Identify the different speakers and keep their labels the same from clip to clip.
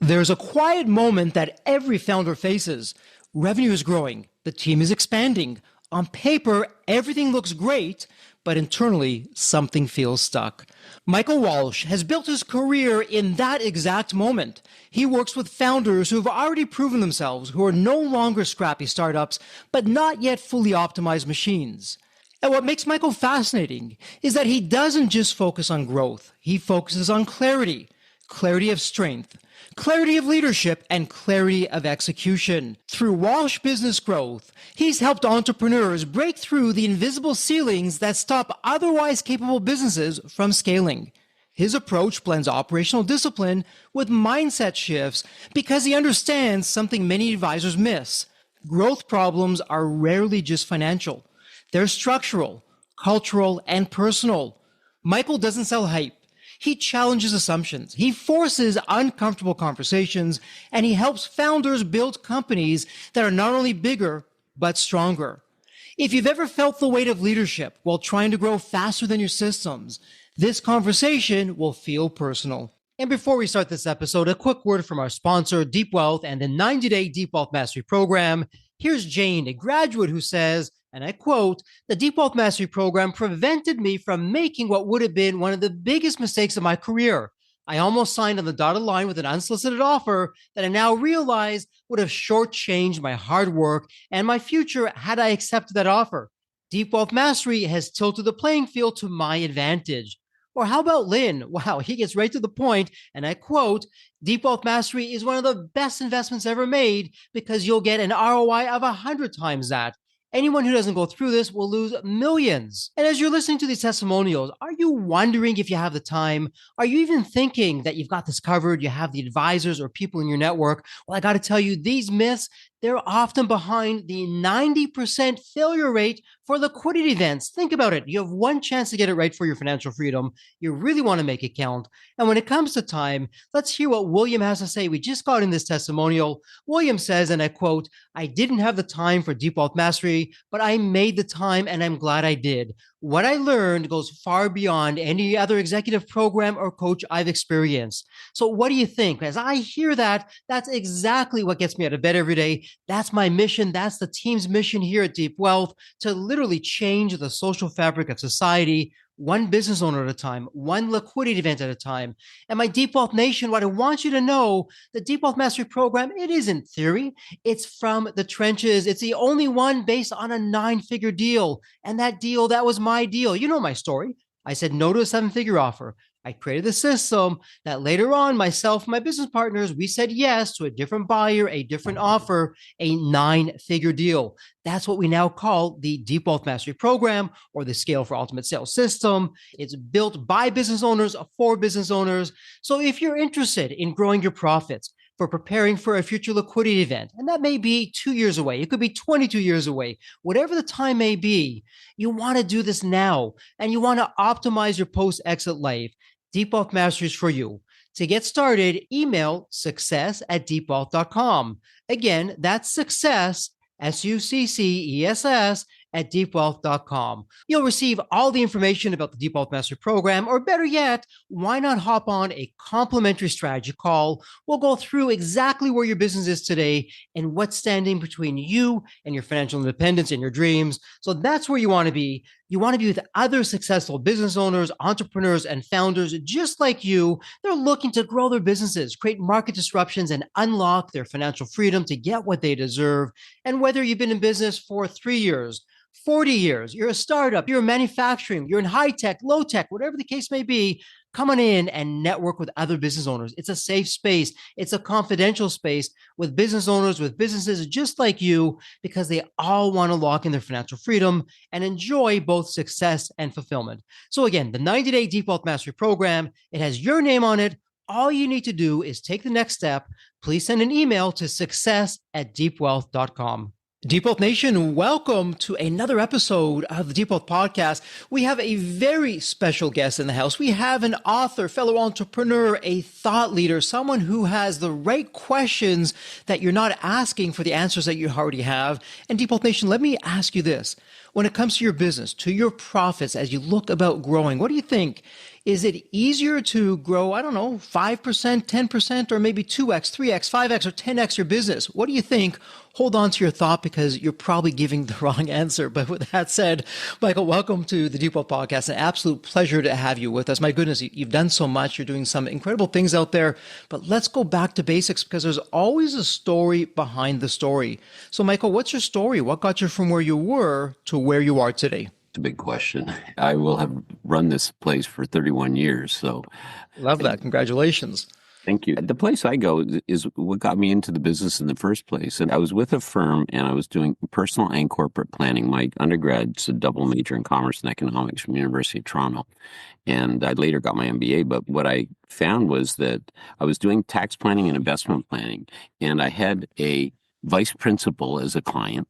Speaker 1: There's a quiet moment that every founder faces. Revenue is growing, the team is expanding. On paper, everything looks great, but internally, something feels stuck. Michael Walsh has built his career in that exact moment. He works with founders who have already proven themselves, who are no longer scrappy startups, but not yet fully optimized machines. And what makes Michael fascinating is that he doesn't just focus on growth. He focuses on clarity, clarity of strength, clarity of leadership, and clarity of execution. Through Walsh Business Growth, he's helped entrepreneurs break through the invisible ceilings that stop otherwise capable businesses from scaling. His approach blends operational discipline with mindset shifts because he understands something many advisors miss. Growth problems are rarely just financial. They're structural, cultural, and personal. Michael doesn't sell hype. He challenges assumptions. He forces uncomfortable conversations, and he helps founders build companies that are not only bigger, but stronger. If you've ever felt the weight of leadership while trying to grow faster than your systems, this conversation will feel personal. And before we start this episode, a quick word from our sponsor, Deep Wealth, and the 90-day Deep Wealth Mastery Program. Here's Jane, a graduate who says, and I quote, "The Deep Wealth Mastery Program prevented me from making what would have been one of the biggest mistakes of my career. I almost signed on the dotted line with an unsolicited offer that I now realize would have shortchanged my hard work and my future had I accepted that offer. Deep Wealth Mastery has tilted the playing field to my advantage." Or how about Lynn? Wow, he gets right to the point, and I quote, "Deep Wealth Mastery is one of the best investments ever made because you'll get an ROI of 100 times that. Anyone who doesn't go through this will lose millions." And as you're listening to these testimonials, are you wondering if you have the time? Are you even thinking that you've got this covered? You have the advisors or people in your network? Well, I got to tell you, these myths, they're often behind the 90% failure rate for liquidity events. Think about it. You have one chance to get it right for your financial freedom. You really want to make it count. And when it comes to time, let's hear what William has to say. We just got in this testimonial. William says, and I quote, "I didn't have the time for Deep Wealth Mastery, but I made the time and I'm glad I did. What I learned goes far beyond any other executive program or coach I've experienced." So what do you think? As I hear that, that's exactly what gets me out of bed every day. That's my mission. That's the team's mission here at Deep Wealth, to literally change the social fabric of society, one business owner at a time, one liquidity event at a time. And my Deep Wealth Nation, what I want you to know, the Deep Wealth Mastery Program, it isn't theory. It's from the trenches. It's the only one based on a 9-figure deal. And that deal, that was my deal. You know my story. I said no to a 7-figure offer. I created the system that later on, myself and my business partners, we said yes to a different buyer, a different offer, a 9-figure deal. That's what we now call the Deep Wealth Mastery Program, or the Scale for Ultimate Sales system. It's built by business owners for business owners. So if you're interested in growing your profits, for preparing for a future liquidity event, and that may be 2 years away, it could be 22 years away, whatever the time may be, you want to do this now, and you want to optimize your post-exit life. Deep Wealth Mastery is for you. To get started, email success@deepwealth.com. Again, that's success, SUCCESS, at deepwealth.com. You'll receive all the information about the Deep Wealth Mastery Program, or better yet, why not hop on a complimentary strategy call? We'll go through exactly where your business is today and what's standing between you and your financial independence and your dreams. So that's where you want to be. You want to be with other successful business owners, entrepreneurs, and founders just like you. They're looking to grow their businesses, create market disruptions, and unlock their financial freedom to get what they deserve. And whether you've been in business for 3 years, 40 years, you're a startup, you're in manufacturing, you're in high tech, low tech, whatever the case may be, come on in and network with other business owners. It's a safe space. It's a confidential space with business owners, with businesses just like you, because they all want to lock in their financial freedom and enjoy both success and fulfillment. So again, the 90-day Deep Wealth Mastery Program, it has your name on it. All you need to do is take the next step. Please send an email to success@deepwealth.com. Deep Wealth Nation, welcome to another episode of the Deep Wealth Podcast. We have a very special guest in the house. We have an author, fellow entrepreneur, a thought leader, someone who has the right questions that you're not asking for the answers that you already have. And Deep Wealth Nation, let me ask you this. when it comes to your business, to your profits, as you look about growing, what do you think? Is it easier to grow, I don't know, 5%, 10%, or maybe 2x, 3x, 5x, or 10x your business? What do you think? Hold on to your thought because you're probably giving the wrong answer. But with that said, Michael, welcome to the Deep Wealth Podcast. An absolute pleasure to have you with us. My goodness, you've done so much. You're doing some incredible things out there. But let's go back to basics because there's always a story behind the story. So, Michael, what's your story? What got you from where you were to where you are today?
Speaker 2: A big question. I will have run this place for 31 years. So
Speaker 1: love that. Congratulations.
Speaker 2: Thank you. The place I go is what got me into the business in the first place. And I was with a firm and I was doing personal and corporate planning. My undergrad's a double major in commerce and economics from the University of Toronto. And I later got my MBA. But what I found was that I was doing tax planning and investment planning. And I had a vice principal as a client.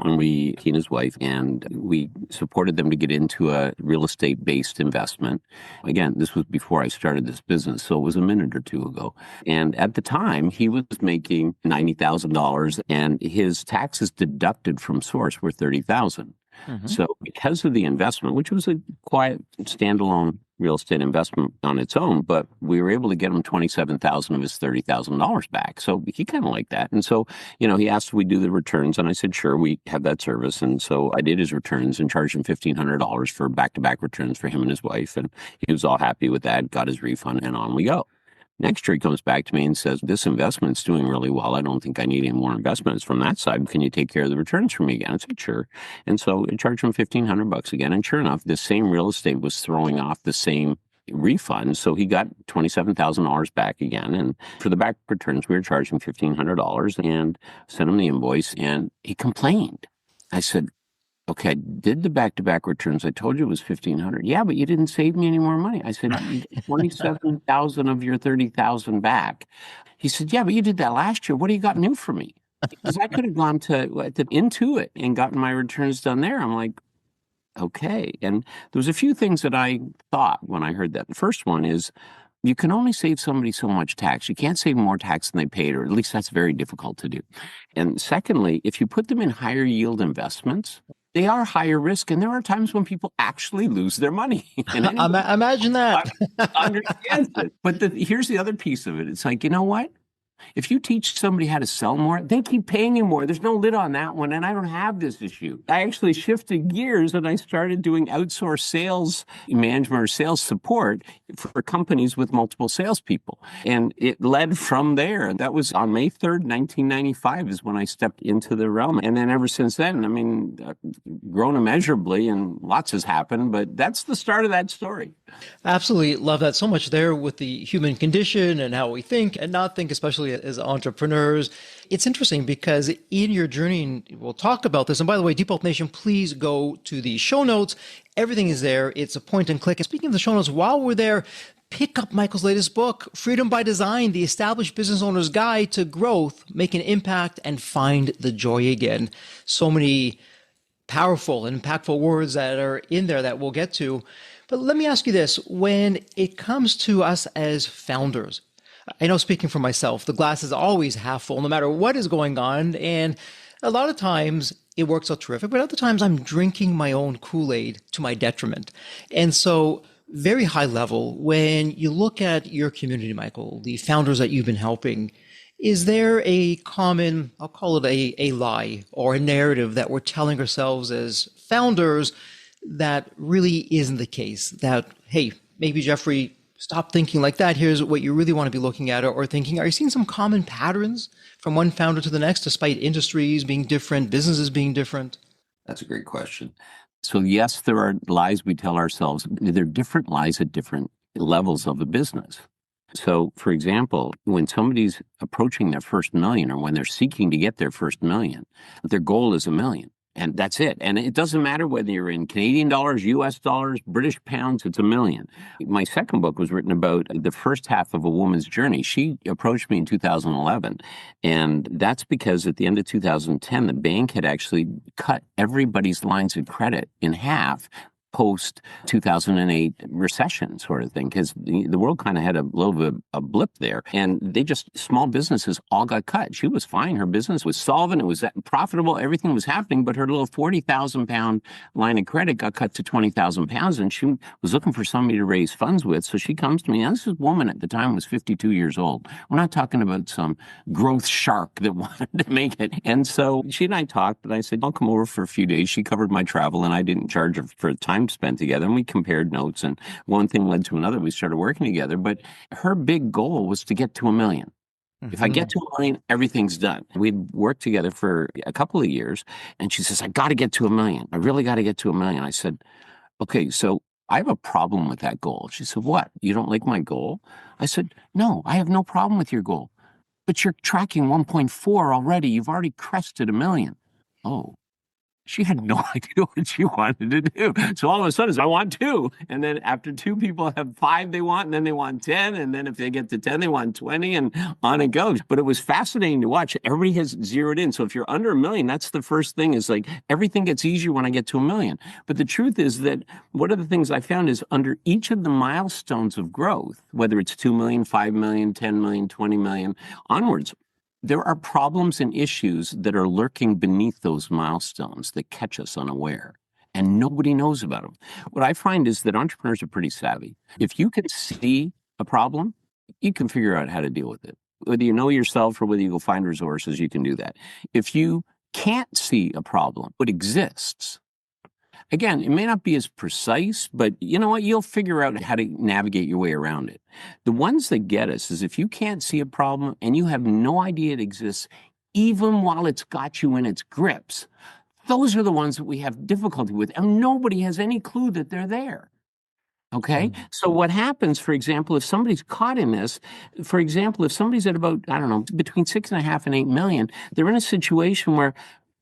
Speaker 2: And he and his wife, and we supported them to get into a real estate-based investment. Again, this was before I started this business, so it was a minute or two ago. And at the time, he was making $90,000, and his taxes deducted from source were $30,000. Mm-hmm. So because of the investment, which was a quiet, standalone real estate investment on its own, but we were able to get him $27,000 of his $30,000 back. So he kind of liked that. And so, he asked if we do the returns, and I said, sure, we have that service. And so I did his returns and charged him $1,500 for back-to-back returns for him and his wife. And he was all happy with that, got his refund, and on we go. Next year, he comes back to me and says, this investment's doing really well. I don't think I need any more investments from that side. Can you take care of the returns for me again? I said, sure. And so I charged him $1,500 again. And sure enough, the same real estate was throwing off the same refund. So he got $27,000 back again. And for the back returns, we were charging $1,500 and sent him the invoice. And he complained. I said, okay, I did the back-to-back returns. I told you it was $1,500. Yeah, but you didn't save me any more money. I said, $27,000 of your $30,000 back. He said, yeah, but you did that last year. What do you got new for me? Because I could have gone to Intuit and gotten my returns done there. I'm like, okay. And there was a few things that I thought when I heard that. The first one is, you can only save somebody so much tax. You can't save more tax than they paid, or at least that's very difficult to do. And secondly, if you put them in higher yield investments, they are higher risk, and there are times when people actually lose their money. And
Speaker 1: imagine that.
Speaker 2: Understands it. But here's the other piece of it. It's like, you know what? If you teach somebody how to sell more, they keep paying you more. There's no lid on that one, and I don't have this issue. I actually shifted gears, and I started doing outsourced sales management or sales support for companies with multiple salespeople. And it led from there. That was on May 3rd, 1995 is when I stepped into the realm. And then ever since then, grown immeasurably, and lots has happened, but that's the start of that story.
Speaker 1: Absolutely love that so much there with the human condition and how we think and not think, especially as entrepreneurs. It's interesting because in your journey, and we'll talk about this. And by the way, Deep Wealth Nation, please go to the show notes. Everything is there. It's a point and click. And speaking of the show notes, while we're there, pick up Michael's latest book, Freedom by Design, the Established Business Owner's Guide to Growth, Make an Impact, and Find the Joy Again. So many powerful and impactful words that are in there that we'll get to. But let me ask you this. When it comes to us as founders, I know, speaking for myself, the glass is always half full, no matter what is going on. And a lot of times it works out terrific, but other times I'm drinking my own Kool-Aid to my detriment. And so very high level, when you look at your community, Michael, the founders that you've been helping, is there a common, I'll call it a lie or a narrative that we're telling ourselves as founders that really isn't the case? That, hey, maybe Jeffrey, stop thinking like that. Here's what you really want to be looking at or thinking. Are you seeing some common patterns from one founder to the next, despite industries being different, businesses being different?
Speaker 2: That's a great question. So yes, there are lies we tell ourselves. There are different lies at different levels of a business. So for example, when somebody's approaching their first million, or when they're seeking to get their first million, their goal is $1 million. And that's it. And it doesn't matter whether you're in Canadian dollars, US dollars, British pounds, it's $1 million. My second book was written about the first half of a woman's journey. She approached me in 2011. And that's because at the end of 2010, the bank had actually cut everybody's lines of credit in half post 2008 recession sort of thing, because the world kind of had a little bit of a blip there, and small businesses all got cut. She was fine. Her business was solvent. It was profitable. Everything was happening, but her little 40,000 pound line of credit got cut to 20,000 pounds, and she was looking for somebody to raise funds with. So she comes to me. Now, this woman at the time was 52 years old. We're not talking about some growth shark that wanted to make it. And so she and I talked, and I said, I'll come over for a few days. She covered my travel, and I didn't charge her for time spent together. And we compared notes, and one thing led to another. We started working together. But her big goal was to get to $1 million. If I get to $1 million, everything's done. We'd worked together for a couple of years, and she says, I got to get to $1 million. I really got to get to $1 million. I said, okay, so I have a problem with that goal. She said, what? You don't like my goal? I said, no, I have no problem with your goal. But you're tracking 1.4 already. You've already crested $1 million. Oh. She had no idea what she wanted to do. So all of a sudden, I want 2. And then after 2 people have 5 they want, and then they want 10. And then if they get to 10, they want 20, and on it goes. But it was fascinating to watch. Everybody has zeroed in. So if you're under $1 million, that's the first thing, is like everything gets easier when I get to $1 million. But the truth is that one of the things I found is under each of the milestones of growth, whether it's 2 million, 5 million, 10 million, 20 million onwards, there are problems and issues that are lurking beneath those milestones that catch us unaware, and nobody knows about them. What I find is that entrepreneurs are pretty savvy. If you can see a problem, you can figure out how to deal with it. Whether you know yourself or whether you go find resources, you can do that. If you can't see a problem, it exists. Again, it may not be as precise, but you know what? You'll figure out how to navigate your way around it. The ones that get us is if you can't see a problem and you have no idea it exists, even while it's got you in its grips, those are the ones that we have difficulty with, and nobody has any clue that they're there. Okay? So what happens, for example, if somebody's caught in this, for example, if somebody's at about, I don't know, between 6.5 and 8 million, they're in a situation where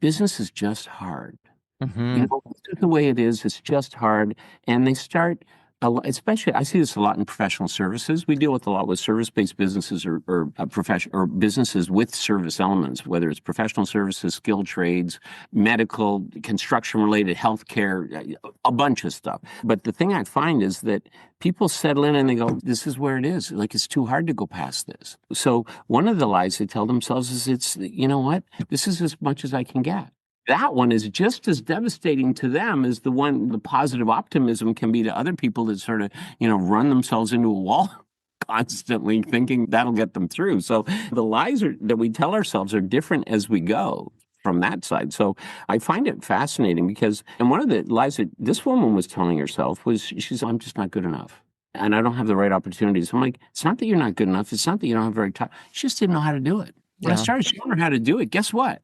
Speaker 2: business is just hard. You know, this is the way it is. It's just hard. And they start, especially, I see this a lot in professional services. We deal with a lot with service-based businesses or businesses with service elements, whether it's professional services, skilled trades, medical, construction-related, healthcare, a bunch of stuff. But the thing I find is that people settle in and they go, this is where it is. Like, it's too hard to go past this. So one of the lies they tell themselves is, you know what? This is as much as I can get. That one is just as devastating to them as the positive optimism can be to other people that sort of, run themselves into a wall constantly thinking that'll get them through. So the lies that we tell ourselves are different as we go from that side. So I find it fascinating because, and one of the lies that this woman was telling herself was, she's, I'm just not good enough. And I don't have the right opportunities. I'm like, it's not that you're not good enough. It's not that you don't have very time. She just didn't know how to do it. When I started showing her how to do it, guess what?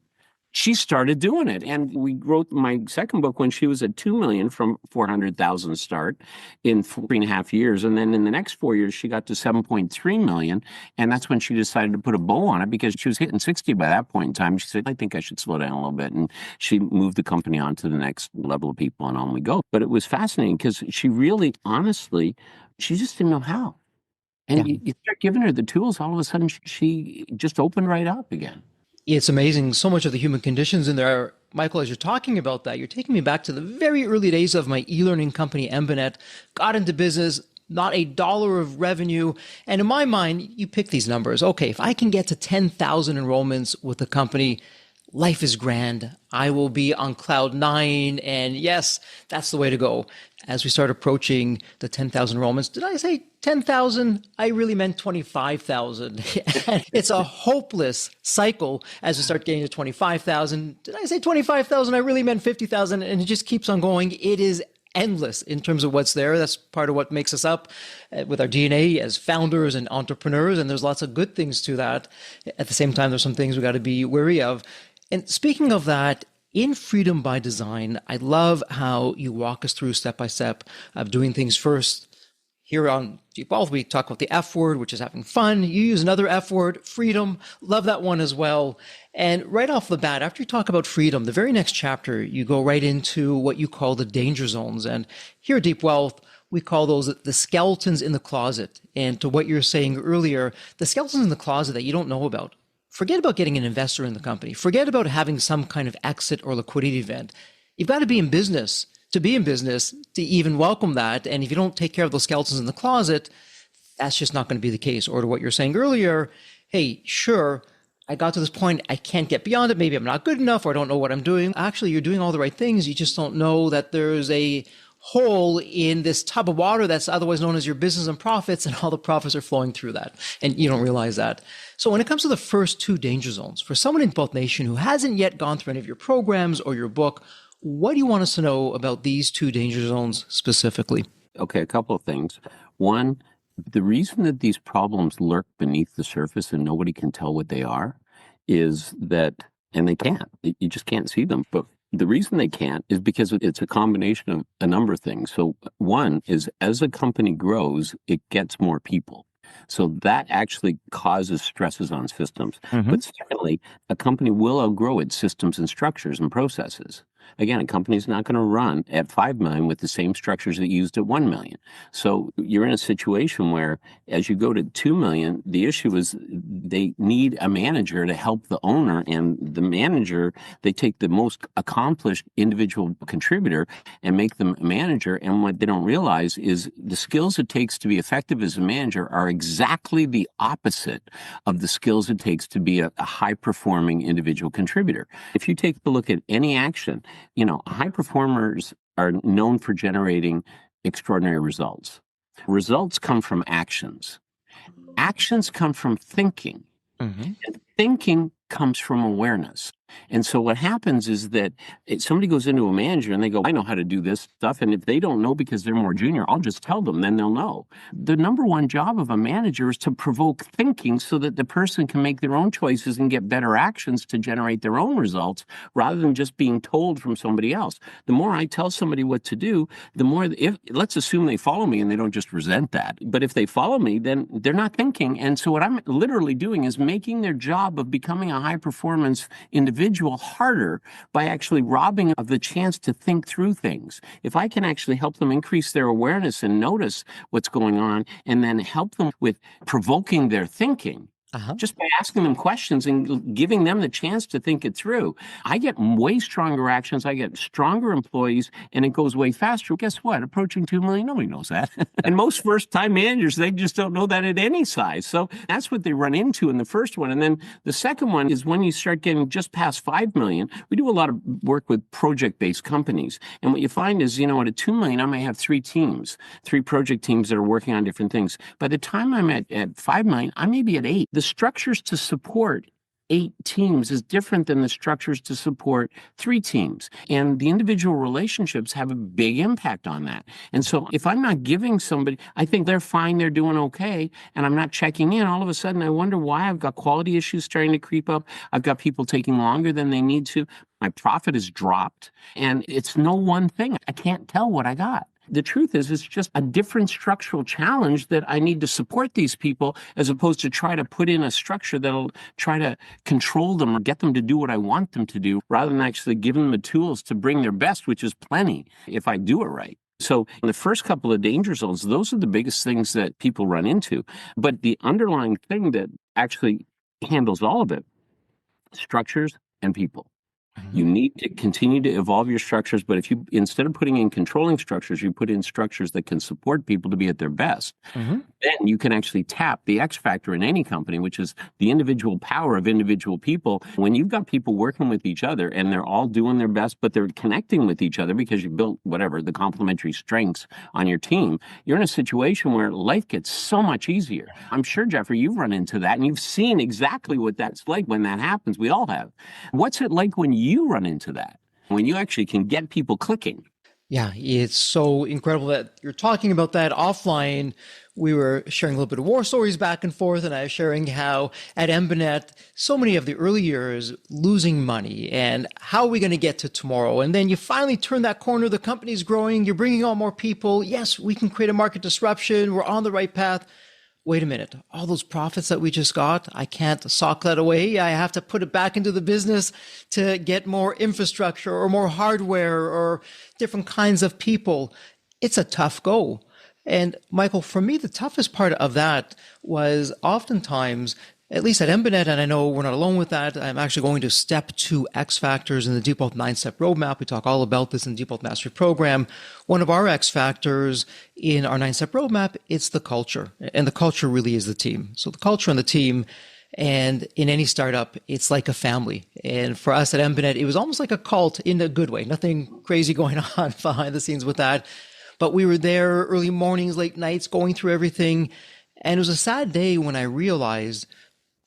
Speaker 2: She started doing it. And we wrote my second book when she was at 2 million from 400,000 start in 3.5 years. And then in the next 4 years, she got to 7.3 million. And that's when she decided to put a bow on it because she was hitting 60 by that point in time. She said, I think I should slow down a little bit. And she moved the company on to the next level of people and on we go. But it was fascinating because she really, honestly, she just didn't know how. And you start giving her the tools, all of a sudden she just opened right up again.
Speaker 1: It's amazing. So much of the human conditions in there. Michael, as you're talking about that, you're taking me back to the very early days of my e-learning company, Embanet. Got into business, not $1 of revenue. And in my mind, you pick these numbers. Okay, if I can get to 10,000 enrollments with the company, life is grand. I will be on cloud 9. And yes, that's the way to go. As we start approaching the 10,000 enrollments, did I say 10,000? I really meant 25,000. It's a hopeless cycle as we start getting to 25,000. Did I say 25,000? I really meant 50,000. And it just keeps on going. It is endless in terms of what's there. That's part of what makes us up with our DNA as founders and entrepreneurs. And there's lots of good things to that. At the same time, there's some things we got to be wary of. And speaking of that, in Freedom by Design, I love how you walk us through step by step of doing things first. Here on Deep Wealth, we talk about the F word, which is having fun. You use another F word, freedom. Love that one as well. And right off the bat, after you talk about freedom, the very next chapter, you go right into what you call the danger zones. And here at Deep Wealth, we call those the skeletons in the closet. And to what you're saying earlier, the skeletons in the closet that you don't know about. Forget about getting an investor in the company. Forget about having some kind of exit or liquidity event. You've got to be in business to be in business to even welcome that. And if you don't take care of those skeletons in the closet, that's just not going to be the case. Or to what you're saying earlier, hey, sure, I got to this point, I can't get beyond it. Maybe I'm not good enough or I don't know what I'm doing. Actually, you're doing all the right things. You just don't know that there's a hole in this tub of water that's otherwise known as your business and profits, and all the profits are flowing through that. And you don't realize that. So when it comes to the first two danger zones, for someone in Both Nation who hasn't yet gone through any of your programs or your book, what do you want us to know about these two danger zones specifically?
Speaker 2: Okay, a couple of things. One, the reason that these problems lurk beneath the surface and nobody can tell what they are is that, and they can't, you just can't see them. But the reason they can't is because it's a combination of a number of things. So one is as a company grows, it gets more people. So that actually causes stresses on systems. But secondly, a company will outgrow its systems and structures and processes. Again, a company's not going to run at 5 million with the same structures it used at 1 million. So you're in a situation where as you go to 2 million, the issue is they need a manager to help the owner, and the manager, they take the most accomplished individual contributor and make them a manager. And what they don't realize is the skills it takes to be effective as a manager are exactly the opposite of the skills it takes to be a high-performing individual contributor. If you take a look at any action, high performers are known for generating extraordinary results. Results come from actions. Actions come from thinking. And thinking comes from awareness. And so what happens is that somebody goes into a manager and they go, I know how to do this stuff. And if they don't know because they're more junior, I'll just tell them, then they'll know. The number one job of a manager is to provoke thinking so that the person can make their own choices and get better actions to generate their own results rather than just being told from somebody else. The more I tell somebody what to do, the more, let's assume they follow me and they don't just resent that. But if they follow me, then they're not thinking. And so what I'm literally doing is making their job of becoming a high performance individual harder by actually robbing of the chance to think through things. If I can actually help them increase their awareness and notice what's going on and then help them with provoking their thinking, just by asking them questions and giving them the chance to think it through, I get way stronger actions, I get stronger employees, and it goes way faster. Guess what? Approaching 2 million, nobody knows that. And most first-time managers, they just don't know that at any size. So that's what they run into in the first one. And then the second one is when you start getting just past 5 million, we do a lot of work with project-based companies. And what you find is, at a 2 million, I may have 3 teams, 3 project teams that are working on different things. By the time I'm at 5 million, I may be at 8. The structures to support 8 teams is different than the structures to support 3 teams. And the individual relationships have a big impact on that. And so if I'm not giving somebody, I think they're fine, they're doing okay, and I'm not checking in, all of a sudden I wonder why I've got quality issues starting to creep up. I've got people taking longer than they need to. My profit has dropped. And it's no one thing. I can't tell what I got. The truth is, it's just a different structural challenge that I need to support these people as opposed to try to put in a structure that'll try to control them or get them to do what I want them to do rather than actually give them the tools to bring their best, which is plenty if I do it right. So in the first couple of danger zones, those are the biggest things that people run into. But the underlying thing that actually handles all of it, structures and people. You need to continue to evolve your structures, but if you, instead of putting in controlling structures, you put in structures that can support people to be at their best, then you can actually tap the X factor in any company, which is the individual power of individual people. When you've got people working with each other and they're all doing their best, but they're connecting with each other because you built whatever, the complementary strengths on your team, you're in a situation where life gets so much easier. I'm sure, Jeffrey, you've run into that and you've seen exactly what that's like when that happens. We all have. What's it like when you run into that, when you actually can get people clicking?
Speaker 1: Yeah, it's so incredible that you're talking about that. Offline, we were sharing a little bit of war stories back and forth, and I was sharing how at Embanet, so many of the early years losing money and how are we going to get to tomorrow? And then you finally turn that corner, the company's growing, you're bringing on more people. Yes, we can create a market disruption. We're on the right path. Wait a minute, all those profits that we just got, I can't sock that away. I have to put it back into the business to get more infrastructure or more hardware or different kinds of people. It's a tough go. And Michael, for me, the toughest part of that was oftentimes at least at Embanet, and I know we're not alone with that, I'm actually going to step 2 X factors in the Deep Wealth 9-step roadmap. We talk all about this in the Deep Wealth Mastery program. One of our X factors in our 9-step roadmap, it's the culture. And the culture really is the team. So the culture and the team, and in any startup, it's like a family. And for us at Embanet, it was almost like a cult in a good way. Nothing crazy going on behind the scenes with that. But we were there early mornings, late nights, going through everything. And it was a sad day when I realized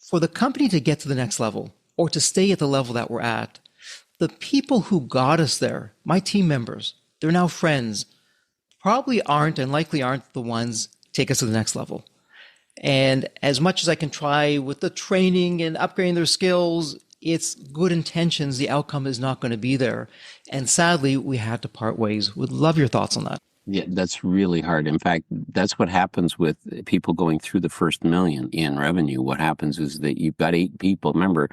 Speaker 1: for the company to get to the next level or to stay at the level that we're at, the people who got us there, my team members, they're now friends, probably aren't and likely aren't the ones take us to the next level. And as much as I can try with the training and upgrading their skills, it's good intentions. The outcome is not going to be there. And sadly, we had to part ways. Would love your thoughts on that.
Speaker 2: Yeah, that's really hard. In fact, that's what happens with people going through the first million in revenue. What happens is that you've got 8 people. Remember,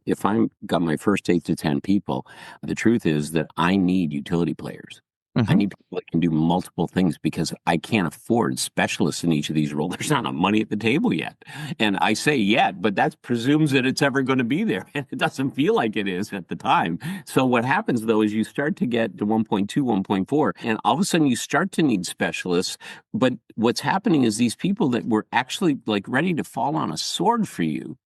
Speaker 2: if I've got my first 8 to 10 people, the truth is that I need utility players. I need people that can do multiple things because I can't afford specialists in each of these roles. There's not enough money at the table yet. And I say yet, but that presumes that it's ever going to be there. And it doesn't feel like it is at the time. So what happens, though, is you start to get to 1.2, 1.4, and all of a sudden you start to need specialists. But what's happening is these people that were actually like ready to fall on a sword for you,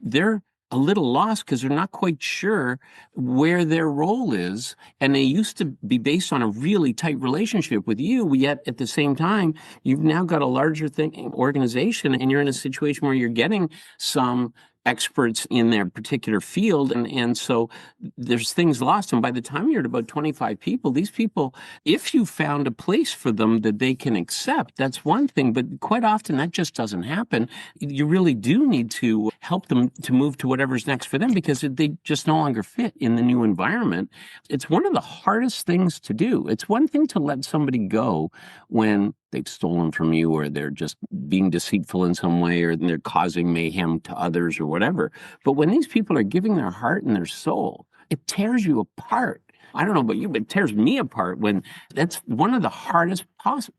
Speaker 2: they're a little lost because they're not quite sure where their role is. And they used to be based on a really tight relationship with you, yet at the same time, you've now got a larger organization, and you're in a situation where you're getting some experts in their particular field. And so there's things lost. And by the time you're at about 25 people, these people, if you found a place for them that they can accept, that's one thing. But quite often that just doesn't happen. You really do need to help them to move to whatever's next for them because they just no longer fit in the new environment. It's one of the hardest things to do. It's one thing to let somebody go when they've stolen from you or they're just being deceitful in some way or they're causing mayhem to others or whatever. But when these people are giving their heart and their soul, it tears you apart. I don't know about you, but it tears me apart when that's one of the hardest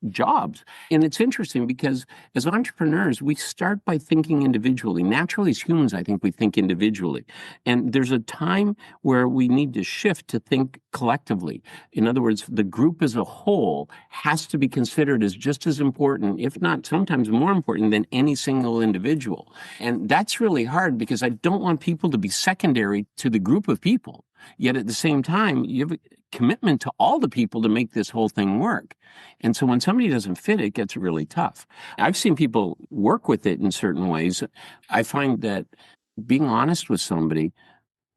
Speaker 2: jobs. And it's interesting because as entrepreneurs, we start by thinking individually. Naturally, as humans, I think we think individually. And there's a time where we need to shift to think collectively. In other words, the group as a whole has to be considered as just as important, if not sometimes more important than any single individual. And that's really hard because I don't want people to be secondary to the group of people. Yet at the same time, you have a commitment to all the people to make this whole thing work. And so when somebody doesn't fit, it gets really tough. I've seen people work with it in certain ways. I find that being honest with somebody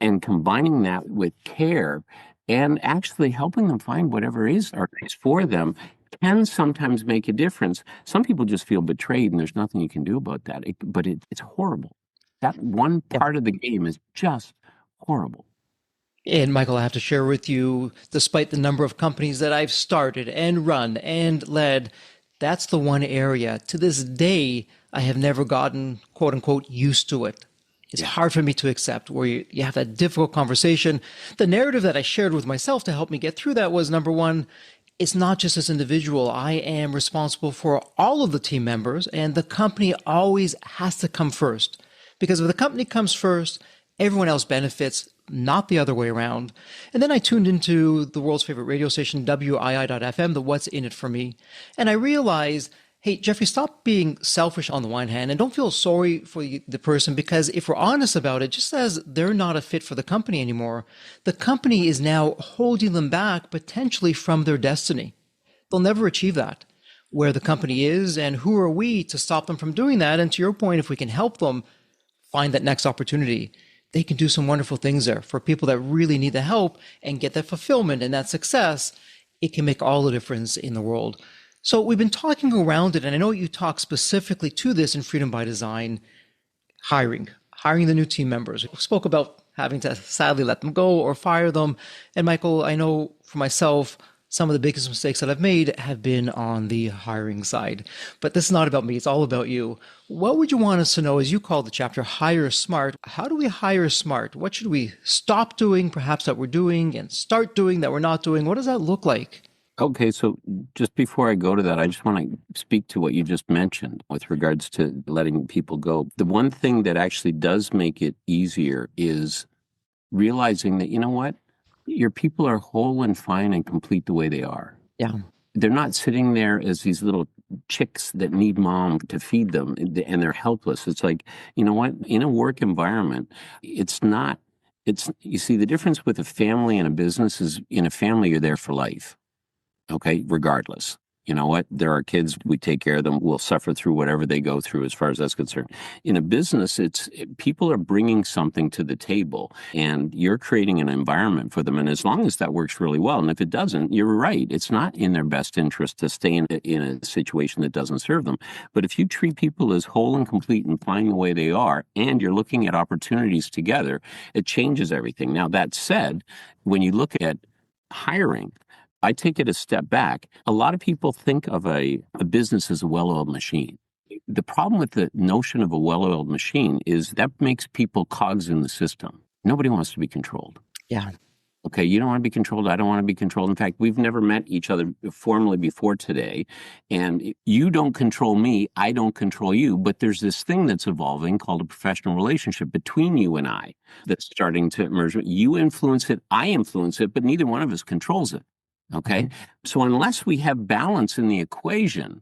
Speaker 2: and combining that with care and actually helping them find whatever is for them can sometimes make a difference. Some people just feel betrayed and there's nothing you can do about that. But it's horrible. That one part of the game is just horrible.
Speaker 1: And Michael, I have to share with you, despite the number of companies that I've started and run and led, that's the one area to this day I have never gotten, quote unquote, used to it. It's hard for me to accept where you have that difficult conversation. The narrative that I shared with myself to help me get through that was, number one, it's not just this individual. I am responsible for all of the team members, and the company always has to come first. Because if the company comes first, everyone else benefits, not the other way around. And then I tuned into the world's favorite radio station, WII.FM, the What's in It for Me. And I realized, hey, Jeffrey, stop being selfish on the one hand and don't feel sorry for the person, because if we're honest about it, just as they're not a fit for the company anymore, the company is now holding them back potentially from their destiny. They'll never achieve that. Where the company is, and who are we to stop them from doing that? And to your point, if we can help them find that next opportunity, they can do some wonderful things there for people that really need the help and get that fulfillment and that success. It can make all the difference in the world. So we've been talking around it, and I know you talk specifically to this in Freedom by Design, hiring the new team members. We spoke about having to sadly let them go or fire them. And Michael, I know for myself, some of the biggest mistakes that I've made have been on the hiring side. But this is not about me. It's all about you. What would you want us to know, as you call the chapter, Hire Smart? How do we hire smart? What should we stop doing, perhaps, that we're doing, and start doing that we're not doing? What does that look like?
Speaker 2: Okay, so just before I go to that, I just want to speak to what you just mentioned with regards to letting people go. The one thing that actually does make it easier is realizing that, you know what? Your people are whole and fine and complete the way they are.
Speaker 1: Yeah.
Speaker 2: They're not sitting there as these little chicks that need mom to feed them and they're helpless. It's like, you know what? In a work environment, it's not, you see, the difference with a family and a business is in a family, you're there for life. Okay, regardless. You know what? There are kids, we take care of them, we'll suffer through whatever they go through as far as that's concerned. In a business, people are bringing something to the table and you're creating an environment for them. And as long as that works really well, and if it doesn't, you're right. It's not in their best interest to stay in a situation that doesn't serve them. But if you treat people as whole and complete and fine the way they are, and you're looking at opportunities together, it changes everything. Now, that said, when you look at hiring, I take it a step back. A lot of people think of a business as a well-oiled machine. The problem with the notion of a well-oiled machine is that makes people cogs in the system. Nobody wants to be controlled.
Speaker 1: Yeah.
Speaker 2: Okay, you don't want to be controlled. I don't want to be controlled. In fact, we've never met each other formally before today. And you don't control me. I don't control you. But there's this thing that's evolving called a professional relationship between you and I that's starting to emerge. You influence it. I influence it, but neither one of us controls it. Okay. So unless we have balance in the equation,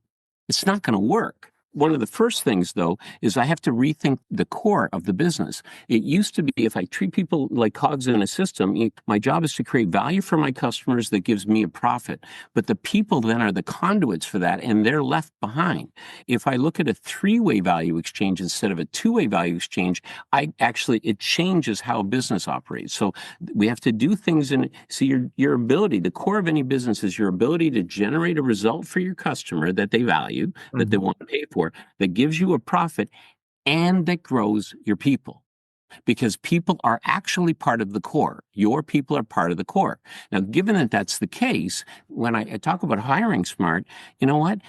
Speaker 2: it's not going to work. One of the first things, though, is I have to rethink the core of the business. It used to be if I treat people like cogs in a system, my job is to create value for my customers that gives me a profit. But the people then are the conduits for that, and they're left behind. If I look at a three-way value exchange instead of a two-way value exchange, it changes how a business operates. So we have to do things your ability, the core of any business is your ability to generate a result for your customer that they value, that they want to pay for, that gives you a profit and that grows your people. Because people are actually part of the core. Your people are part of the core. Now, given that that's the case, when I talk about hiring smart, you know what?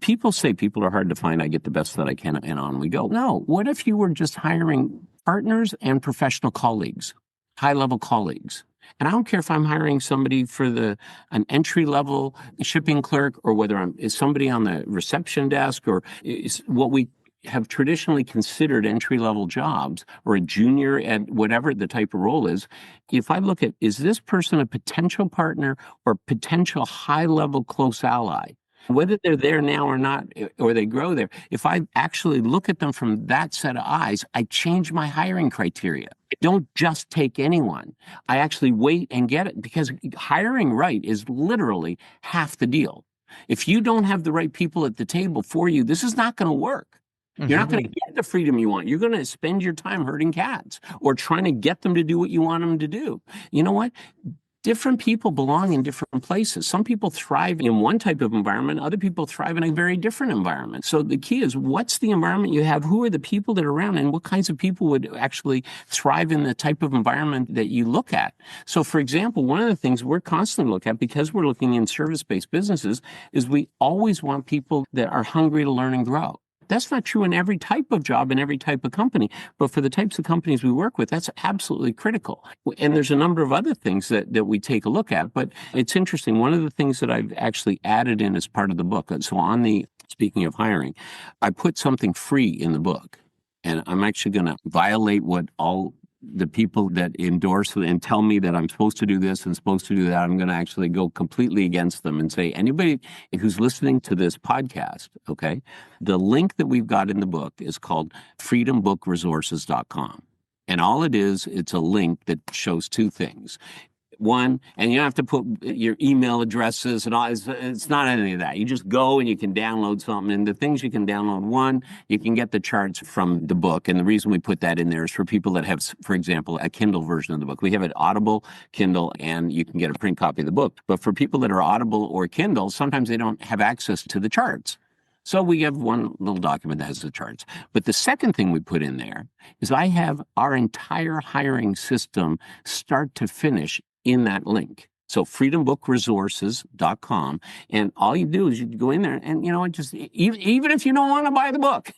Speaker 2: People say people are hard to find. I get the best that I can, and on we go. No, what if you were just hiring partners and professional colleagues, high-level colleagues? And I don't care if I'm hiring somebody for an entry-level shipping clerk or whether is somebody on the reception desk or is what we have traditionally considered entry-level jobs or a junior at whatever the type of role is. If I look at, is this person a potential partner or potential high-level close ally? Whether they're there now or not, or they grow there, if I actually look at them from that set of eyes, I change my hiring criteria. I don't just take anyone. I actually wait and get it because hiring right is literally half the deal. If you don't have the right people at the table for you, this is not going to work. You're not going to get the freedom you want. You're going to spend your time herding cats or trying to get them to do what you want them to do. You know what? Different people belong in different places. Some people thrive in one type of environment. Other people thrive in a very different environment. So the key is what's the environment you have? Who are the people that are around? And what kinds of people would actually thrive in the type of environment that you look at? So, for example, one of the things we're constantly looking at, because we're looking in service-based businesses, is we always want people that are hungry to learn and grow. That's not true in every type of job and every type of company, but for the types of companies we work with, that's absolutely critical. And there's a number of other things that we take a look at, but it's interesting. One of the things that I've actually added in as part of the book, so speaking of hiring, I put something free in the book, and I'm actually going to violate what all the people that endorse and tell me that I'm supposed to do this and supposed to do that. I'm going to actually go completely against them and say, anybody who's listening to this podcast, okay, the link that we've got in the book is called freedombookresources.com. And all it is, it's a link that shows two things. One, and you don't have to put your email addresses and all. It's not any of that. You just go and you can download something. And the things you can download, one, you can get the charts from the book. And the reason we put that in there is for people that have, for example, a Kindle version of the book. We have an Audible, Kindle, and you can get a print copy of the book. But for people that are Audible or Kindle, sometimes they don't have access to the charts. So we have one little document that has the charts. But the second thing we put in there is I have our entire hiring system start to finish in that link. So freedombookresources.com. And all you do is you go in there and, just even if you don't want to buy the book,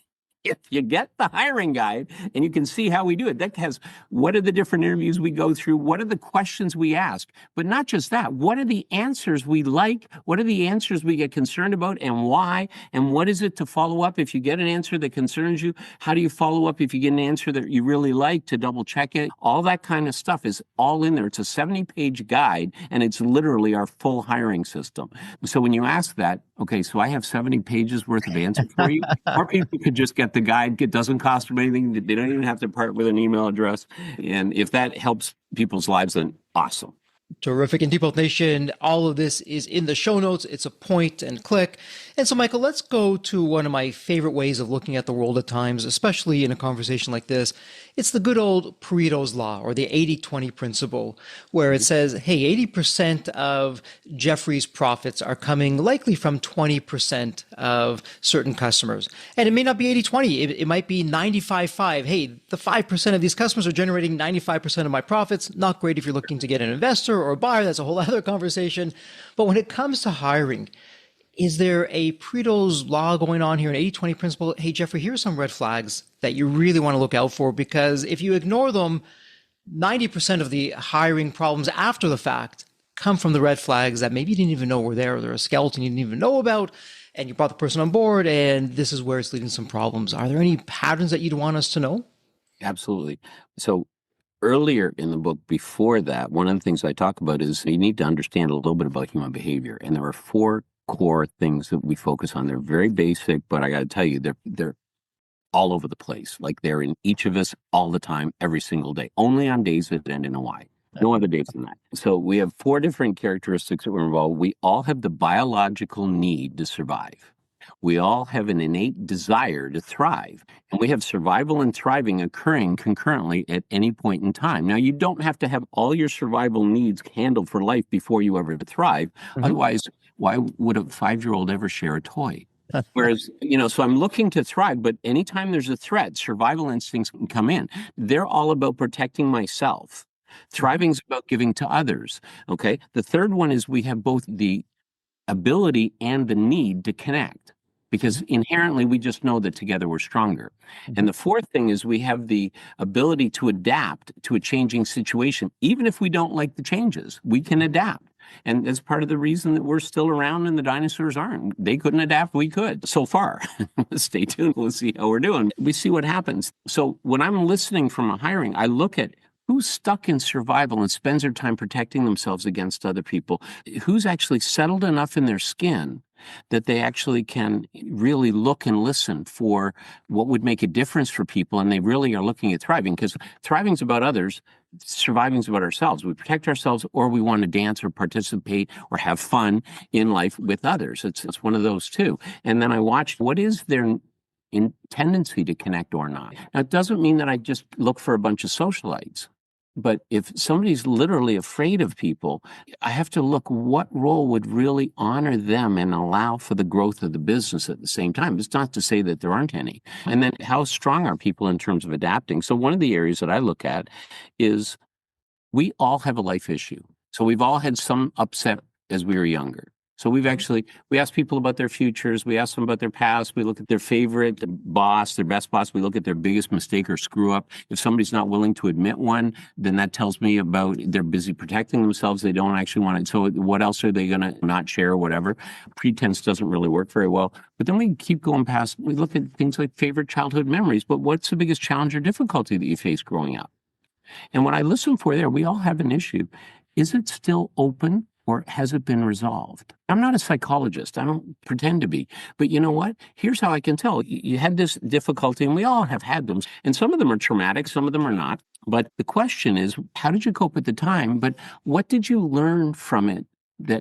Speaker 2: if you get the hiring guide and you can see how we do it, that has what are the different interviews we go through, what are the questions we ask, but not just that, what are the answers we like, what are the answers we get concerned about and why, and what is it to follow up if you get an answer that concerns you, how do you follow up if you get an answer that you really like to double check it, all that kind of stuff is all in there. It's a 70-page guide and it's literally our full hiring system. So when you ask that, okay, so I have 70 pages worth of answer for you, or people could just get the guide. It doesn't cost them anything. They don't even have to part with an email address. And if that helps people's lives, then awesome.
Speaker 1: Terrific. And Deep Health Nation, all of this is in the show notes. It's a point and click. And so, Michael, let's go to one of my favorite ways of looking at the world at times, especially in a conversation like this. It's the good old Pareto's Law, or the 80-20 principle, where it says, hey, 80% of Jeffrey's profits are coming likely from 20% of certain customers. And it may not be 80-20. It might be 95-5. Hey, the 5% of these customers are generating 95% of my profits. Not great if you're looking to get an investor or a buyer. That's a whole other conversation. But when it comes to hiring, is there a Pareto's Law going on here, an 80-20 principle? Hey, Jeffrey, here are some red flags that you really want to look out for, because if you ignore them, 90% of the hiring problems after the fact come from the red flags that maybe you didn't even know were there, or they're a skeleton you didn't even know about, and you brought the person on board, and this is where it's leading to some problems. Are there any patterns that you'd want us to know?
Speaker 2: Absolutely. So earlier in the book, before that, one of the things I talk about is you need to understand a little bit about human behavior. And there are 4 core things that we focus on. They're very basic, but I got to tell you, they're all over the place. Like they're in each of us all the time, every single day, only on days that end in a Y. No other days than that. So we have 4 different characteristics that we're involved. We all have the biological need to survive. We all have an innate desire to thrive, and we have survival and thriving occurring concurrently at any point in time. Now, you don't have to have all your survival needs handled for life before you ever thrive. Mm-hmm. Otherwise, why would a 5-year-old ever share a toy? Whereas, so I'm looking to thrive, but anytime there's a threat, survival instincts can come in. They're all about protecting myself. Thriving is about giving to others. Okay. The third one is we have both the ability and the need to connect, because inherently we just know that together we're stronger. Mm-hmm. And the fourth thing is we have the ability to adapt to a changing situation. Even if we don't like the changes, we can adapt. And that's part of the reason that we're still around and the dinosaurs aren't. They couldn't adapt, we could so far. Stay tuned, we'll see how we're doing. We see what happens. So when I'm listening from a hiring, I look at who's stuck in survival and spends their time protecting themselves against other people, who's actually settled enough in their skin that they actually can really look and listen for what would make a difference for people, and they really are looking at thriving, because thriving is about others, surviving is about ourselves. We protect ourselves, or we want to dance or participate or have fun in life with others. It's one of those two. And then I watched what is their tendency to connect or not. Now, it doesn't mean that I just look for a bunch of socialites. But if somebody's literally afraid of people, I have to look what role would really honor them and allow for the growth of the business at the same time. It's not to say that there aren't any. And then how strong are people in terms of adapting? So one of the areas that I look at is we all have a life issue. So we've all had some upset as we were younger. So we ask people about their futures. We ask them about their past. We look at their favorite boss, their best boss. We look at their biggest mistake or screw up. If somebody's not willing to admit one, then that tells me about they're busy protecting themselves. They don't actually want it. So what else are they going to not share or whatever? Pretense doesn't really work very well. But then we keep going past. We look at things like favorite childhood memories. But what's the biggest challenge or difficulty that you face growing up? And what I listen for there, we all have an issue. Is it still open? Or has it been resolved? I'm not a psychologist. I don't pretend to be. But you know what? Here's how I can tell. You had this difficulty, and we all have had them. And some of them are traumatic, some of them are not. But the question is, how did you cope at the time? But what did you learn from it?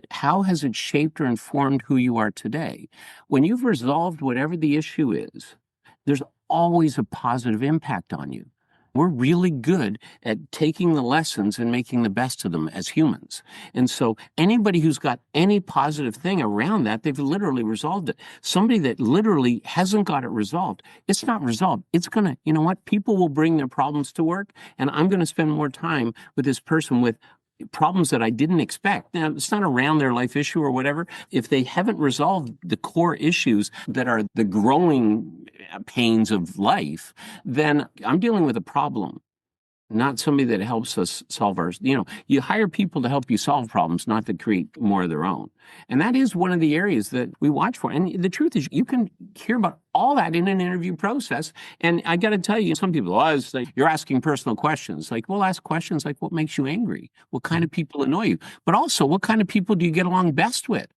Speaker 2: How has it shaped or informed who you are today? When you've resolved whatever the issue is, there's always a positive impact on you. We're really good at taking the lessons and making the best of them as humans. And so anybody who's got any positive thing around that, they've literally resolved it. Somebody that literally hasn't got it resolved, it's not resolved. It's going to, people will bring their problems to work, and I'm going to spend more time with this person with problems that I didn't expect. Now, it's not around their life issue or whatever. If they haven't resolved the core issues that are the growing pains of life, then I'm dealing with a problem, not somebody that helps us solve ours. You hire people to help you solve problems, not to create more of their own. And that is one of the areas that we watch for. And the truth is, you can hear about all that in an interview process. And I got to tell you, some people, it's like, you're asking personal questions. Like, well, ask questions like, what makes you angry? What kind of people annoy you? But also, what kind of people do you get along best with?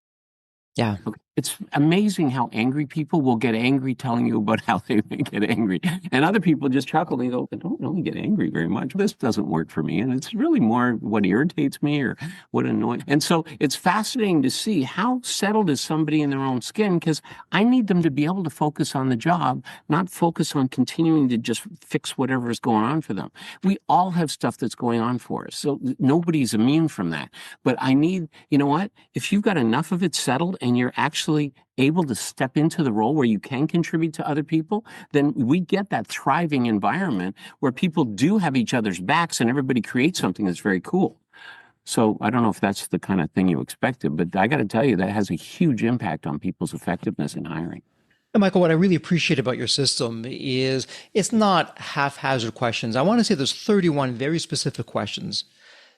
Speaker 1: Yeah.
Speaker 2: Okay. It's amazing how angry people will get angry telling you about how they get angry. And other people just chuckle and go, I don't really get angry very much. This doesn't work for me. And it's really more what irritates me or what annoys. And so it's fascinating to see how settled is somebody in their own skin, because I need them to be able to focus on the job, not focus on continuing to just fix whatever is going on for them. We all have stuff that's going on for us. So nobody's immune from that. But I need, you know what? If you've got enough of it settled and you're actually able to step into the role where you can contribute to other people, then we get that thriving environment where people do have each other's backs and everybody creates something that's very cool. So I don't know if that's the kind of thing you expected, but I got to tell you, that has a huge impact on people's effectiveness in hiring.
Speaker 1: And Michael, what I really appreciate about your system is it's not haphazard questions. I want to say there's 31 very specific questions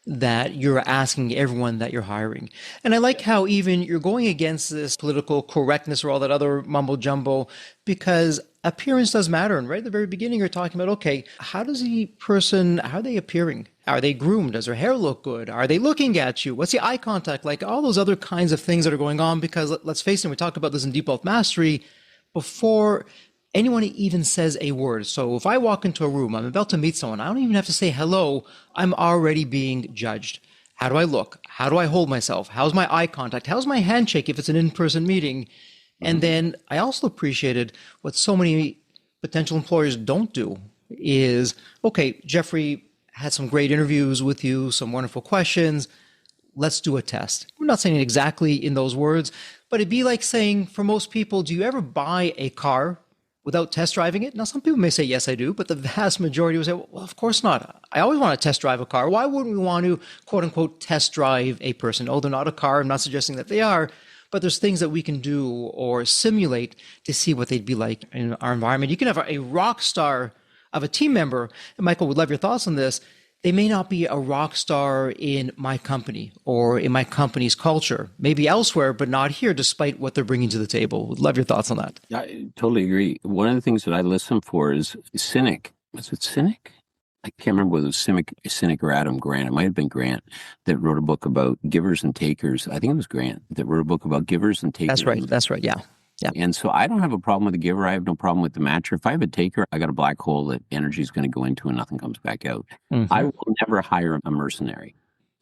Speaker 1: that you're asking everyone that you're hiring. And I like how even you're going against this political correctness or all that other mumbo jumbo, because appearance does matter. And right at the very beginning, you're talking about, okay, how are they appearing? Are they groomed? Does their hair look good? Are they looking at you? What's the eye contact like? All those other kinds of things that are going on, because let's face it, we talked about this in Deep Wealth Mastery, before anyone even says a word. So if I walk into a room, I'm about to meet someone, I don't even have to say hello. I'm already being judged. How do I look? How do I hold myself? How's my eye contact? How's my handshake if it's an in-person meeting? And then I also appreciated what so many potential employers don't do is, okay, Jeffrey had some great interviews with you, some wonderful questions. Let's do a test. We're not saying it exactly in those words, but it'd be like saying, for most people, do you ever buy a car without test driving it? Now, some people may say, yes, I do, but the vast majority will say, well, of course not. I always want to test drive a car. Why wouldn't we want to, quote unquote, test drive a person? Oh, they're not a car. I'm not suggesting that they are, but there's things that we can do or simulate to see what they'd be like in our environment. You can have a rock star of a team member, and Michael, would love your thoughts on this. They may not be a rock star in my company or in my company's culture, maybe elsewhere, but not here, despite what they're bringing to the table. Would love your thoughts on that.
Speaker 2: I totally agree. One of the things that I listen for is cynic. Was it cynic? I can't remember whether it was cynic or Adam Grant. It might have been Grant that wrote a book about givers and takers. I think it was Grant that wrote a book about givers and takers.
Speaker 1: That's right. Yeah. Yeah.
Speaker 2: And so I don't have a problem with the giver. I have no problem with the matcher. If I have a taker, I got a black hole that energy is going to go into and nothing comes back out. Mm-hmm. I will never hire a mercenary.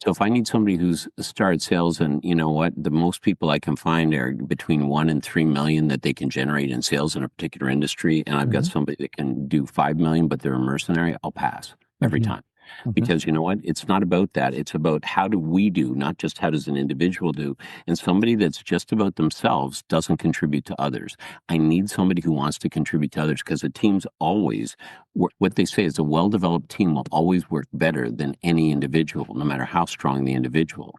Speaker 2: So if I need somebody who's started sales, and you know what, the most people I can find are between 1 and 3 million that they can generate in sales in a particular industry. And I've got somebody that can do 5 million, but they're a mercenary, I'll pass every time. Because you know what? It's not about that. It's about how do we do, not just how does an individual do. And somebody that's just about themselves doesn't contribute to others. I need somebody who wants to contribute to others, because a team's always, what they say is a well-developed team will always work better than any individual, no matter how strong the individual.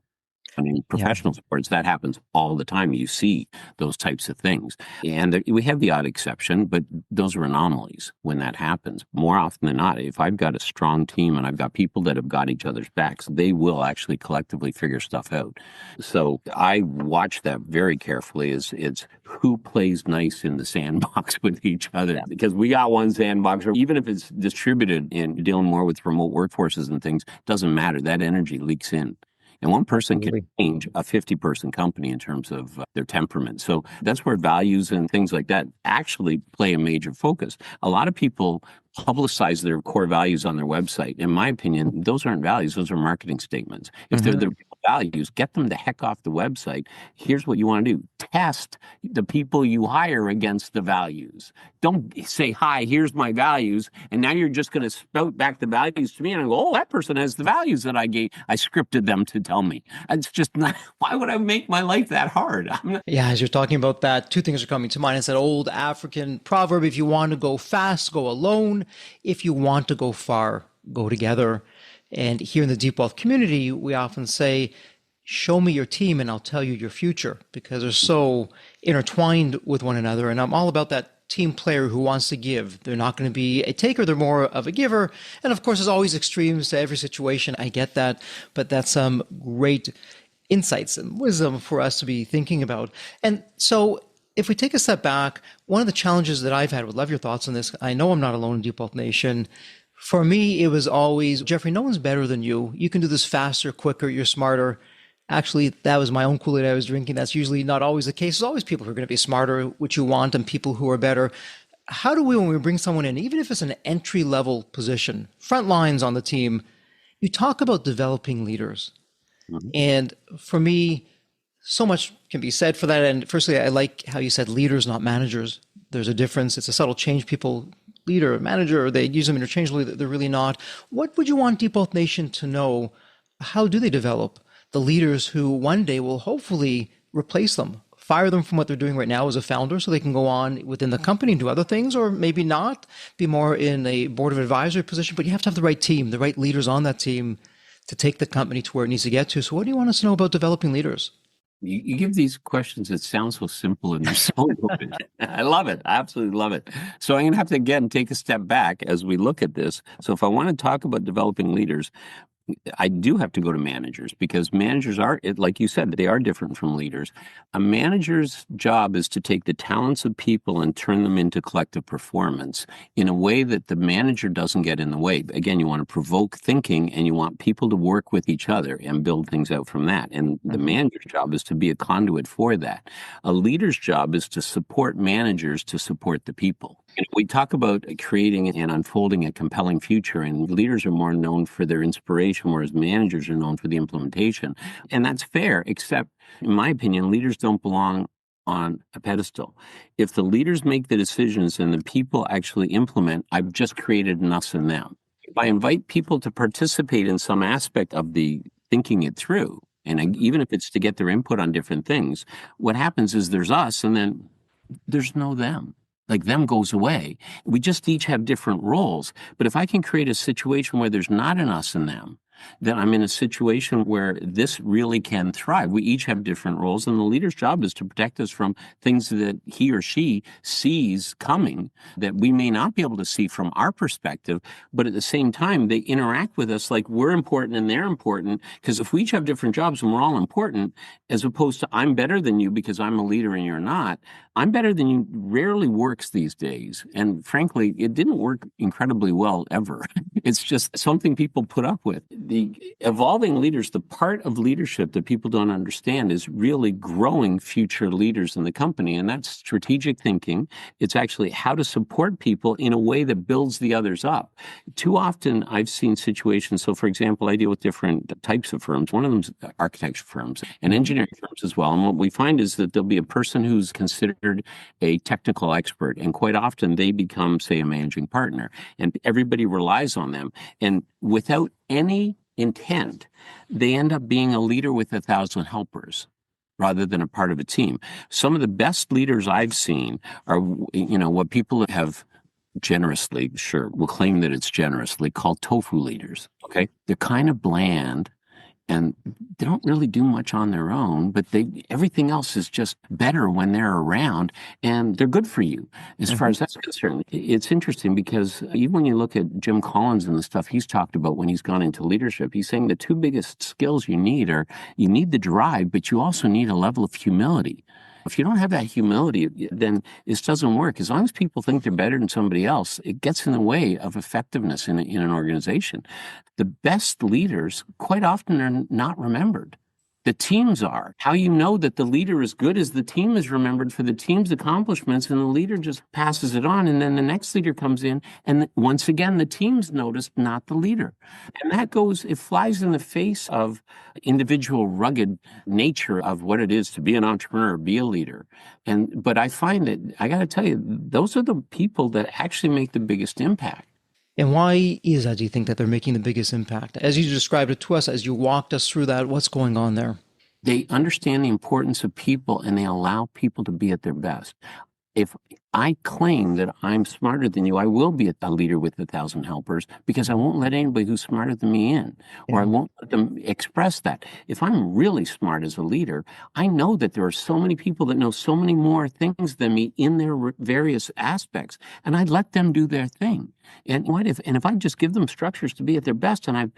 Speaker 2: I mean, professional sports, that happens all the time. You see those types of things. And we have the odd exception, but those are anomalies when that happens. More often than not, if I've got a strong team and I've got people that have got each other's backs, they will actually collectively figure stuff out. So I watch that very carefully. It's who plays nice in the sandbox with each other. Because we got one sandbox, or even if it's distributed and dealing more with remote workforces and things, doesn't matter. That energy leaks in. And one person can change a 50-person company in terms of their temperament. So that's where values and things like that actually play a major focus. A lot of people publicize their core values on their website. In my opinion, those aren't values. Those are marketing statements. If they're the real values, get them the heck off the website. Here's what you want to do. Test the people you hire against the values. Don't say, hi, here's my values. And now you're just going to spout back the values to me. And I go, oh, that person has the values that I scripted them to tell me. It's just not, why would I make my life that hard?
Speaker 1: Yeah, as you're talking about that, two things are coming to mind. It's that old African proverb, if you want to go fast, go alone. If you want to go far, go together. And here in the Deep Wealth community, we often say, show me your team and I'll tell you your future, because they're so intertwined with one another. And I'm all about that team player who wants to give. They're not going to be a taker, they're more of a giver. And of course, there's always extremes to every situation. I get that, but that's some great insights and wisdom for us to be thinking about. And so if we take a step back, one of the challenges that I've had, would love your thoughts on this. I know I'm not alone in Deep Wealth Nation. For me, it was always, Jeffrey, no one's better than you. You can do this faster, quicker, you're smarter. Actually, that was my own Kool-Aid I was drinking. That's usually not always the case. There's always people who are going to be smarter, which you want, and people who are better. How do we, when we bring someone in, even if it's an entry-level position, front lines on the team, you talk about developing leaders. Mm-hmm. And for me, so much can be said for that. And firstly, I like how you said leaders, not managers. There's a difference. It's a subtle change. People, leader, manager, they use them interchangeably. They're really not. What would you want Deep Wealth Nation to know? How do they develop the leaders who one day will hopefully replace them, fire them from what they're doing right now as a founder so they can go on within the company and do other things, or maybe not, be more in a board of advisory position? But you have to have the right team, the right leaders on that team to take the company to where it needs to get to. So what do you want us to know about developing leaders?
Speaker 2: You give these questions that sound so simple and they're so open. I love it. I absolutely love it. So I'm going to have to, again, take a step back as we look at this. So if I want to talk about developing leaders, I do have to go to managers, because managers are, like you said, they are different from leaders. A manager's job is to take the talents of people and turn them into collective performance in a way that the manager doesn't get in the way. Again, you want to provoke thinking and you want people to work with each other and build things out from that. And the manager's job is to be a conduit for that. A leader's job is to support managers to support the people. And we talk about creating and unfolding a compelling future, and leaders are more known for their inspiration, whereas managers are known for the implementation. And that's fair, except, in my opinion, leaders don't belong on a pedestal. If the leaders make the decisions and the people actually implement, I've just created an us and them. If I invite people to participate in some aspect of the thinking it through, and even if it's to get their input on different things, what happens is there's us and then there's no them. Like them goes away. We just each have different roles. But if I can create a situation where there's not an us and them, then I'm in a situation where this really can thrive. We each have different roles, and the leader's job is to protect us from things that he or she sees coming that we may not be able to see from our perspective, but at the same time, they interact with us like we're important and they're important, because if we each have different jobs and we're all important, as opposed to I'm better than you because I'm a leader and you're not, I'm better than you rarely works these days. And frankly, it didn't work incredibly well ever. It's just something people put up with. The evolving leaders, the part of leadership that people don't understand is really growing future leaders in the company. And that's strategic thinking. It's actually how to support people in a way that builds the others up. Too often I've seen situations. So for example, I deal with different types of firms. One of them is architecture firms and engineering firms as well. And what we find is that there'll be a person who's considered a technical expert. And quite often they become, say, a managing partner. And everybody relies on them. And without any intent, they end up being a leader with 1,000 helpers rather than a part of a team. Some of the best leaders I've seen are, what people have generously, will claim that it's generously called tofu leaders. Okay. They're kind of bland and they don't really do much on their own, but everything else is just better when they're around, and they're good for you as far as that's concerned. It's interesting because even when you look at Jim Collins and the stuff he's talked about when he's gone into leadership, he's saying the two biggest skills you need are you need the drive, but you also need a level of humility. If you don't have that humility, then this doesn't work. As long as people think they're better than somebody else, it gets in the way of effectiveness in an organization. The best leaders quite often are not remembered. The teams are. How you know that the leader is good is the team is remembered for the team's accomplishments, and the leader just passes it on, and then the next leader comes in, and once again, the team's noticed, not the leader. And it flies in the face of individual rugged nature of what it is to be an entrepreneur, be a leader. But I find that, I got to tell you, those are the people that actually make the biggest impact.
Speaker 1: And why is that, do you think, that they're making the biggest impact? As you described it to us, as you walked us through that, what's going on there?
Speaker 2: They understand the importance of people and they allow people to be at their best. If I claim that I'm smarter than you. I will be a leader with 1,000 helpers because I won't let anybody who's smarter than me in, or I
Speaker 1: Yeah.
Speaker 2: won't let them express that. If I'm really smart as a leader, I know that there are so many people that know so many more things than me in their various aspects, and I let them do their thing. And if I just give them structures to be at their best, and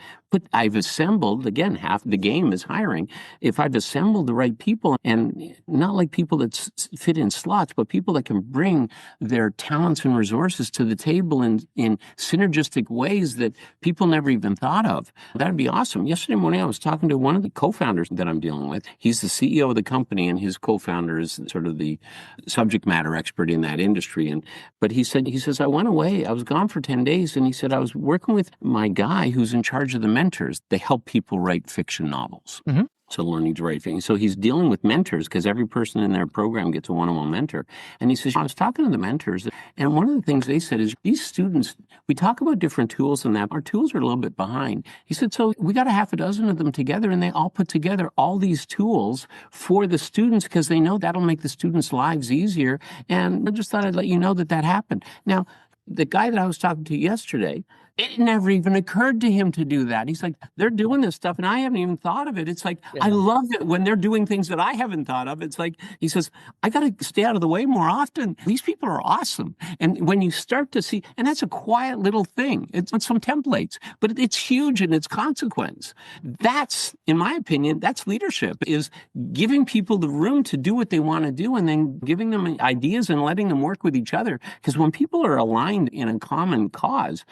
Speaker 2: I've assembled, again, half the game is hiring. If I've assembled the right people, and not like people that fit in slots, but people that can bring their talents and resources to the table in synergistic ways that people never even thought of, that'd be awesome. Yesterday morning, I was talking to one of the co-founders that I'm dealing with. He's the CEO of the company, and his co-founder is sort of the subject matter expert in that industry. But he says, I went away. I was gone for 10 days. And he said, I was working with my guy who's in charge of the mentors. They help people write fiction novels.
Speaker 1: Hmm.
Speaker 2: So learning to write things. So he's dealing with mentors because every person in their program gets a one-on-one mentor. And he says, I was talking to the mentors, and one of the things they said is, these students, we talk about different tools and that. Our tools are a little bit behind. He said, so we got a half a dozen of them together, and they all put together all these tools for the students because they know that'll make the students' lives easier. And I just thought I'd let you know that happened. Now, the guy that I was talking to yesterday, it never even occurred to him to do that. He's like, they're doing this stuff, and I haven't even thought of it. It's like, I
Speaker 1: Yeah.
Speaker 2: love it when they're doing things that I haven't thought of. It's like, he says, I got to stay out of the way more often. These people are awesome. And when you start to see, and that's a quiet little thing, it's some templates, but it's huge in its consequence. That's, in my opinion, that's leadership, is giving people the room to do what they want to do, and then giving them ideas and letting them work with each other. Because when people are aligned in a common cause,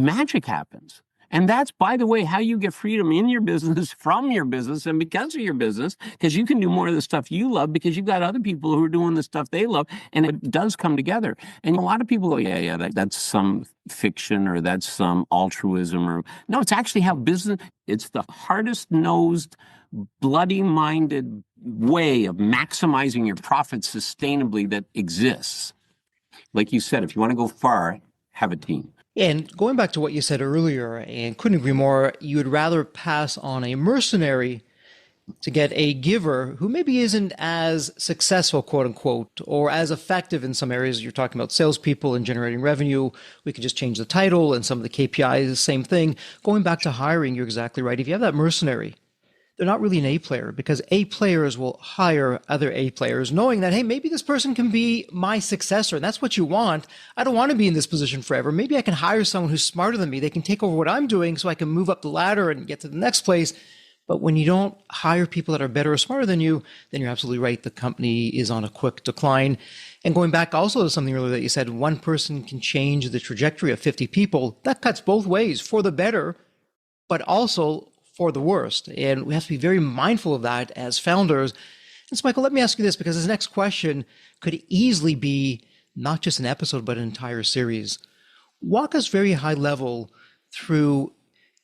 Speaker 2: magic happens. And that's, by the way, how you get freedom in your business, from your business, and because of your business, because you can do more of the stuff you love because you've got other people who are doing the stuff they love, and it does come together. And a lot of people go, yeah, that's some fiction, or that's some altruism, or no, it's actually how business, it's the hardest nosed, bloody minded way of maximizing your profits sustainably that exists. Like you said, if you want to go far, have a team.
Speaker 1: And going back to what you said earlier, and couldn't agree more, you would rather pass on a mercenary to get a giver who maybe isn't as successful, quote unquote, or as effective in some areas. You're talking about salespeople and generating revenue. We could just change the title and some of the KPIs, same thing. Going back to hiring, you're exactly right. If you have that mercenary, they're not really an A player, because A players will hire other A players knowing that, hey, maybe this person can be my successor. And that's what you want. I don't want to be in this position forever. Maybe I can hire someone who's smarter than me. They can take over what I'm doing so I can move up the ladder and get to the next place. But when you don't hire people that are better or smarter than you, then you're absolutely right. The company is on a quick decline. And going back also to something earlier that you said, one person can change the trajectory of 50 people. That cuts both ways, for the better, but also for the worst. And we have to be very mindful of that as founders. And so, Michael, let me ask you this, because this next question could easily be not just an episode, but an entire series. Walk us very high level through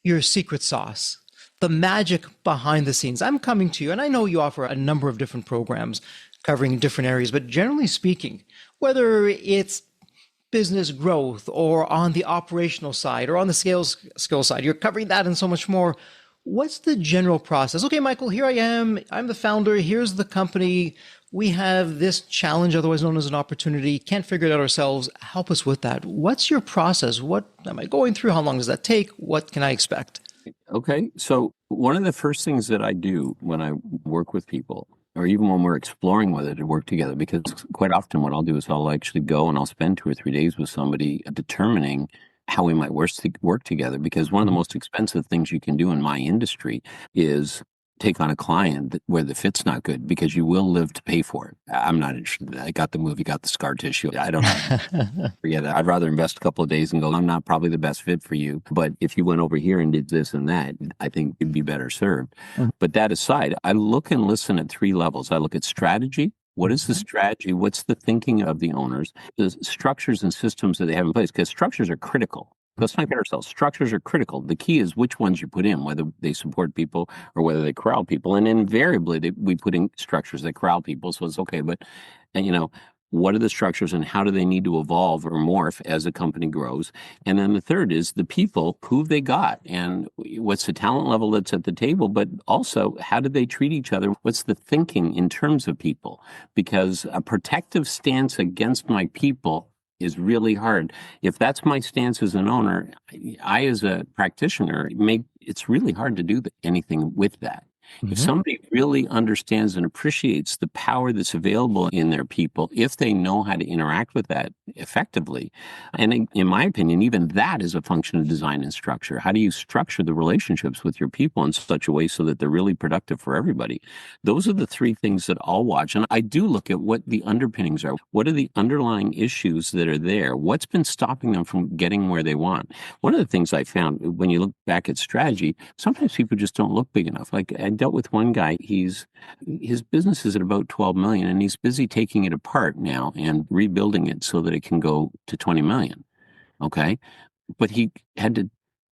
Speaker 1: your secret sauce, the magic behind the scenes. I'm coming to you, and I know you offer a number of different programs covering different areas, but generally speaking, whether it's business growth or on the operational side or on the skill side, you're covering that and so much more. What's the general process? Okay, Michael, here I am. I'm the founder. Here's the company. We have this challenge, otherwise known as an opportunity. Can't figure it out ourselves. Help us with that. What's your process? What am I going through? How long does that take? What can I expect?
Speaker 2: Okay. So one of the first things that I do when I work with people, or even when we're exploring whether to work together, because quite often what I'll do is I'll actually go and I'll spend 2 or 3 days with somebody determining how we might work together. Because one of the most expensive things you can do in my industry is take on a client where the fit's not good, because you will live to pay for it. I'm not interested in that. I got the movie, got the scar tissue. I don't forget it. I'd rather invest a couple of days and go, I'm not probably the best fit for you. But if you went over here and did this and that, I think you'd be better served. But that aside, I look and listen at 3 levels. I look at strategy. What is the strategy? What's the thinking of the owners? The structures and systems that they have in place, because structures are critical. Let's not get ourselves. Structures are critical. The key is which ones you put in, whether they support people or whether they corral people. And invariably, we put in structures that corral people. So it's okay. But, what are the structures and how do they need to evolve or morph as a company grows? And then the third is the people, who they got and what's the talent level that's at the table, but also how do they treat each other? What's the thinking in terms of people? Because a protective stance against my people is really hard. If that's my stance as an owner, I as a practitioner, it's really hard to do anything with that. If somebody really understands and appreciates the power that's available in their people, if they know how to interact with that effectively, and in my opinion, even that is a function of design and structure. How do you structure the relationships with your people in such a way so that they're really productive for everybody? Those are the three things that I'll watch. And I do look at what the underpinnings are. What are the underlying issues that are there? What's been stopping them from getting where they want? One of the things I found when you look back at strategy, sometimes people just don't look big enough. Like I dealt with one guy, his business is at about 12 million and he's busy taking it apart now and rebuilding it so that it can go to 20 million. Okay. But he had to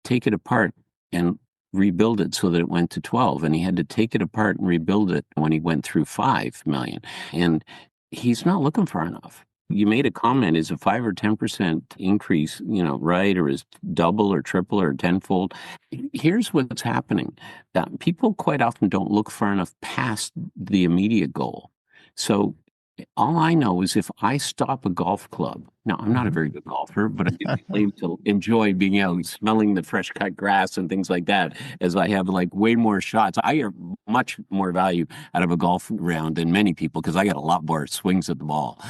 Speaker 2: take it apart and rebuild it so that it went to 12, and he had to take it apart and rebuild it when he went through 5 million. And he's not looking for enough. You made a comment, is a 5 or 10% increase, right? Or is double or triple or tenfold? Here's what's happening. People quite often don't look far enough past the immediate goal. So all I know is if I stop a golf club, now I'm not a very good golfer, but I do claim to enjoy being out, smelling the fresh cut grass and things like that, as I have like way more shots. I get much more value out of a golf round than many people because I got a lot more swings at the ball.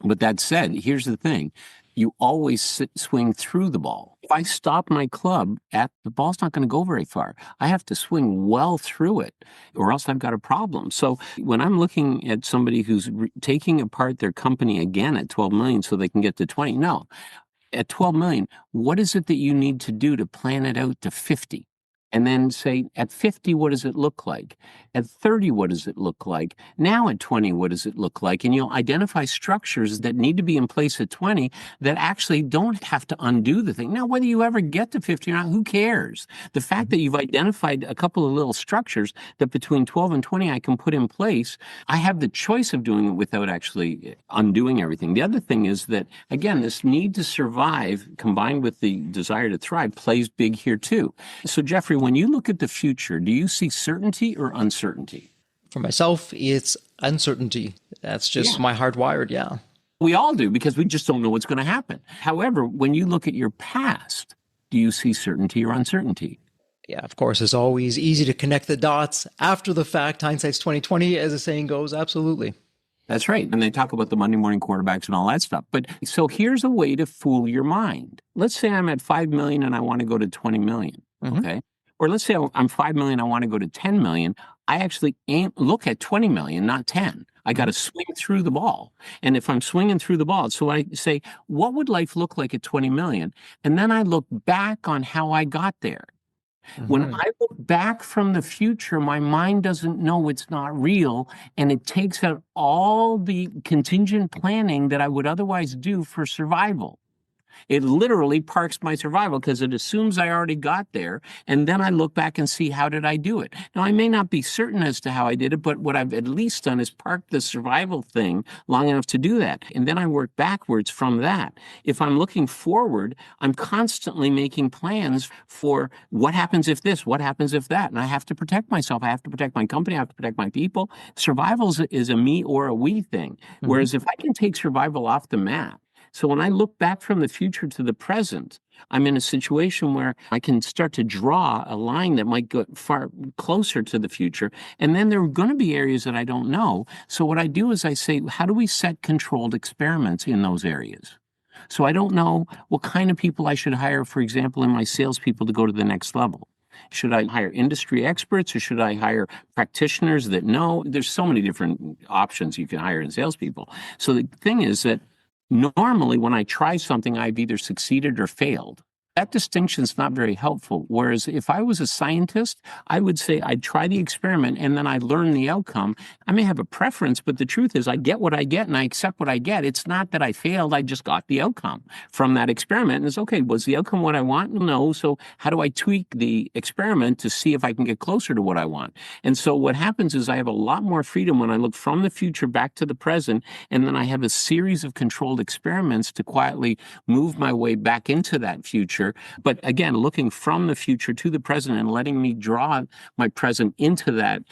Speaker 2: But that said, here's the thing. You always swing through the ball. If I stop my club the ball's not going to go very far. I have to swing well through it or else I've got a problem. So when I'm looking at somebody who's taking apart their company again at 12 million so they can get to 20, no. At 12 million, what is it that you need to do to plan it out to 50? And then say, at 50, what does it look like? At 30, what does it look like? Now at 20, what does it look like? And you'll identify structures that need to be in place at 20 that actually don't have to undo the thing. Now, whether you ever get to 50 or not, who cares? The fact that you've identified a couple of little structures that between 12 and 20 I can put in place, I have the choice of doing it without actually undoing everything. The other thing is that, again, this need to survive combined with the desire to thrive plays big here too. So, Jeffrey, when you look at the future, do you see certainty or uncertainty?
Speaker 1: For myself, it's uncertainty. That's just my hardwired, yeah.
Speaker 2: We all do because we just don't know what's going to happen. However, when you look at your past, do you see certainty or uncertainty?
Speaker 1: Yeah, of course, it's always easy to connect the dots after the fact. Hindsight's 2020, as the saying goes, absolutely.
Speaker 2: That's right. And they talk about the Monday morning quarterbacks and all that stuff. But so here's a way to fool your mind. Let's say I'm at 5 million and I want to go to 20 million. Okay. Or let's say I'm 5 million, I want to go to 10 million. I actually look at 20 million, not 10. I got to swing through the ball. And if I'm swinging through the ball, so I say, what would life look like at 20 million? And then I look back on how I got there. When I look back from the future, my mind doesn't know it's not real, and it takes out all the contingent planning that I would otherwise do for survival. It literally parks my survival because it assumes I already got there. And then I look back and see, how did I do it? Now, I may not be certain as to how I did it, but what I've at least done is park the survival thing long enough to do that. And then I work backwards from that. If I'm looking forward, I'm constantly making plans for what happens if this, what happens if that. And I have to protect myself. I have to protect my company. I have to protect my people. Survival is a me or a we thing. Whereas if I can take survival off the map, so when I look back from the future to the present, I'm in a situation where I can start to draw a line that might go far closer to the future. And then there are going to be areas that I don't know. So what I do is I say, how do we set controlled experiments in those areas? So I don't know what kind of people I should hire, for example, in my salespeople to go to the next level. Should I hire industry experts or should I hire practitioners that know? There's so many different options you can hire in salespeople. So the thing is that normally when I try something, I've either succeeded or failed. That distinction is not very helpful. Whereas if I was a scientist, I would say I'd try the experiment and then I learn the outcome. I may have a preference, but the truth is I get what I get and I accept what I get. It's not that I failed. I just got the outcome from that experiment. And it's okay. Was the outcome what I want? No. So how do I tweak the experiment to see if I can get closer to what I want? And so what happens is I have a lot more freedom when I look from the future back to the present. And then I have a series of controlled experiments to quietly move my way back into that future. But again, looking from the future to the present and letting me draw my present into that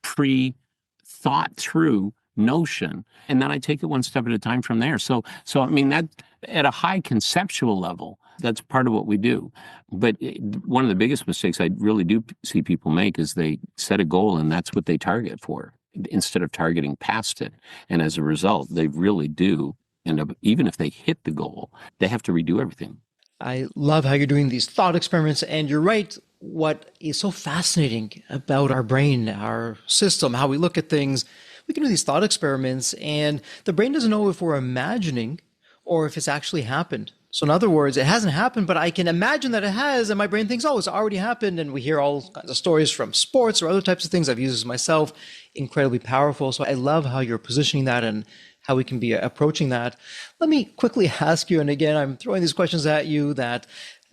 Speaker 2: pre-thought through notion. And then I take it one step at a time from there. So I mean, that at a high conceptual level, that's part of what we do. But one of the biggest mistakes I really do see people make is they set a goal and that's what they target for instead of targeting past it. And as a result, they really do end up, even if they hit the goal, they have to redo everything.
Speaker 1: I love how you're doing these thought experiments, and you're right. What is so fascinating about our brain, our system, how we look at things, we can do these thought experiments, and the brain doesn't know if we're imagining or if it's actually happened. So in other words, it hasn't happened, but I can imagine that it has, and my brain thinks, oh, it's already happened. And we hear all kinds of stories from sports or other types of things. I've used this myself, incredibly powerful. So I love how you're positioning that and how we can be approaching that. Let me quickly ask you, and again, I'm throwing these questions at you that,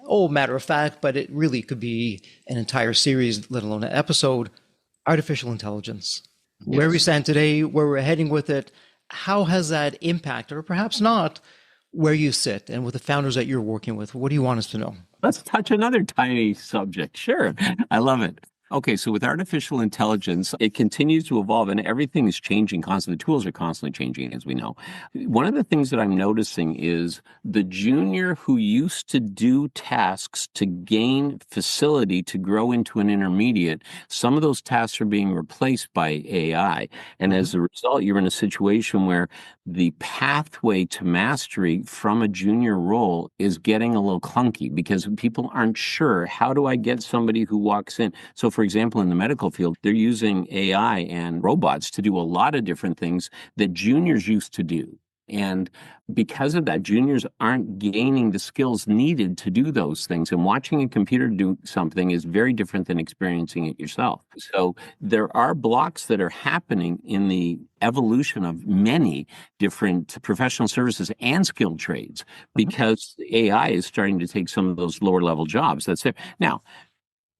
Speaker 1: oh, matter of fact, but it really could be an entire series, let alone an episode. Artificial intelligence. Yes. Where we stand today, where we're heading with it, how has that impacted, or perhaps not, where you sit and with the founders that you're working with? What do you want us to know?
Speaker 2: Let's touch another tiny subject. Sure. I love it. Okay, so with artificial intelligence, it continues to evolve and everything is changing constantly. The tools are constantly changing, as we know. One of the things that I'm noticing is the junior who used to do tasks to gain facility to grow into an intermediate, some of those tasks are being replaced by AI. And as a result, you're in a situation where the pathway to mastery from a junior role is getting a little clunky because people aren't sure, how do I get somebody who walks in? So for example, in the medical field, they're using AI and robots to do a lot of different things that juniors used to do. And because of that, juniors aren't gaining the skills needed to do those things. And watching a computer do something is very different than experiencing it yourself. So there are blocks that are happening in the evolution of many different professional services and skilled trades because AI is starting to take some of those lower level jobs. That's it. Now,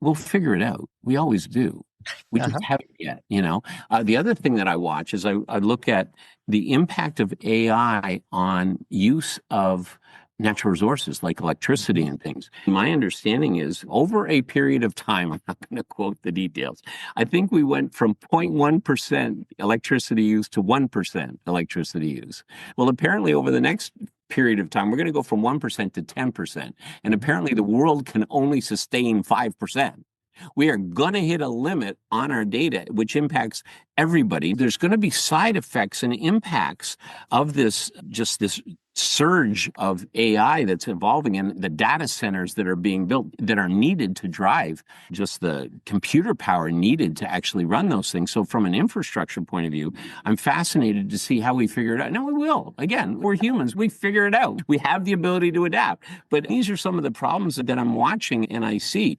Speaker 2: we'll figure it out. We always do. We just haven't yet, you know. The other thing that I watch is I look at the impact of AI on use of natural resources like electricity and things. My understanding is over a period of time, I'm not going to quote the details, I think we went from 0.1% electricity use to 1% electricity use. Well, apparently over the next period of time, we're going to go from 1% to 10%. And apparently the world can only sustain 5%. We are going to hit a limit on our data, which impacts everybody. There's going to be side effects and impacts of this, just this surge of AI that's evolving and the data centers that are being built that are needed to drive just the computer power needed to actually run those things. So from an infrastructure point of view, I'm fascinated to see how we figure it out. No, we will. Again, we're humans. We figure it out. We have the ability to adapt. But these are some of the problems that I'm watching and I see.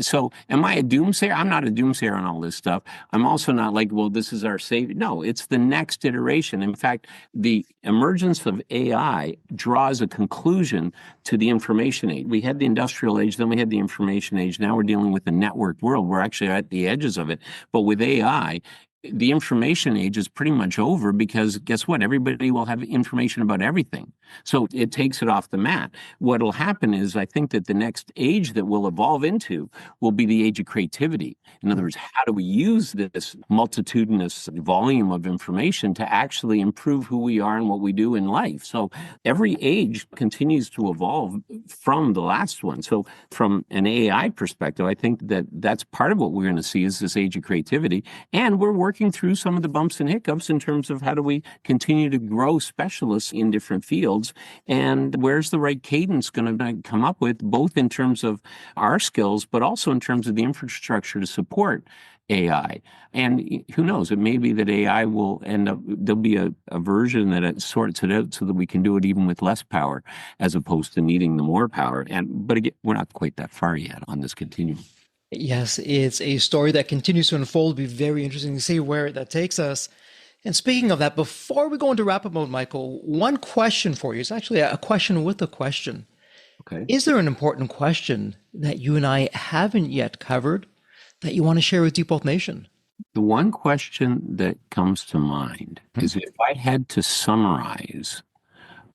Speaker 2: So am I a doomsayer? I'm not a doomsayer on all this stuff. I'm also not like, well, this is our savior. No, it's the next iteration. In fact, the emergence of AI draws a conclusion to the information age. We had the industrial age, then we had the information age. Now we're dealing with the networked world. We're actually at the edges of it. But with AI, the information age is pretty much over because guess what? Everybody will have information about everything. So it takes it off the mat. What will happen is I think that the next age that we'll evolve into will be the age of creativity. In other words, how do we use this multitudinous volume of information to actually improve who we are and what we do in life? So every age continues to evolve from the last one. So from an AI perspective, I think that that's part of what we're going to see is this age of creativity. And we're working working through some of the bumps and hiccups in terms of how do we continue to grow specialists in different fields, and where's the right cadence going to come up with, both in terms of our skills, but also in terms of the infrastructure to support AI. And who knows, it may be that AI will end up, there'll be a version that it sorts it out so that we can do it even with less power, as opposed to needing the more power. But again, we're not quite that far yet on this continuum.
Speaker 1: Yes, it's a story that continues to unfold. It'll be very interesting to see where that takes us. And speaking of that, before we go into wrap-up mode, Michael, one question for you. It's actually a question with a question.
Speaker 2: Okay.
Speaker 1: Is there an important question that you and I haven't yet covered that you want to share with Deep Wealth Nation?
Speaker 2: The one question that comes to mind is, if I had to summarize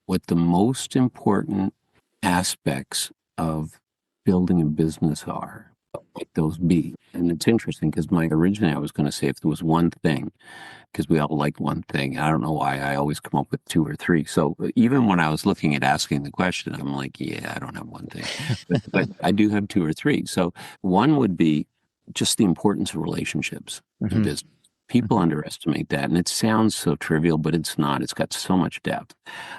Speaker 2: what the most important aspects of building a business are, what might those be? And it's interesting because originally I was going to say, if there was one thing, because we all like one thing. I don't know why I always come up with two or three. So even when I was looking at asking the question, I'm like, yeah, I don't have one thing, but I do have two or three. So one would be just the importance of relationships in business. People underestimate that, and it sounds so trivial, but it's not. It's got so much depth.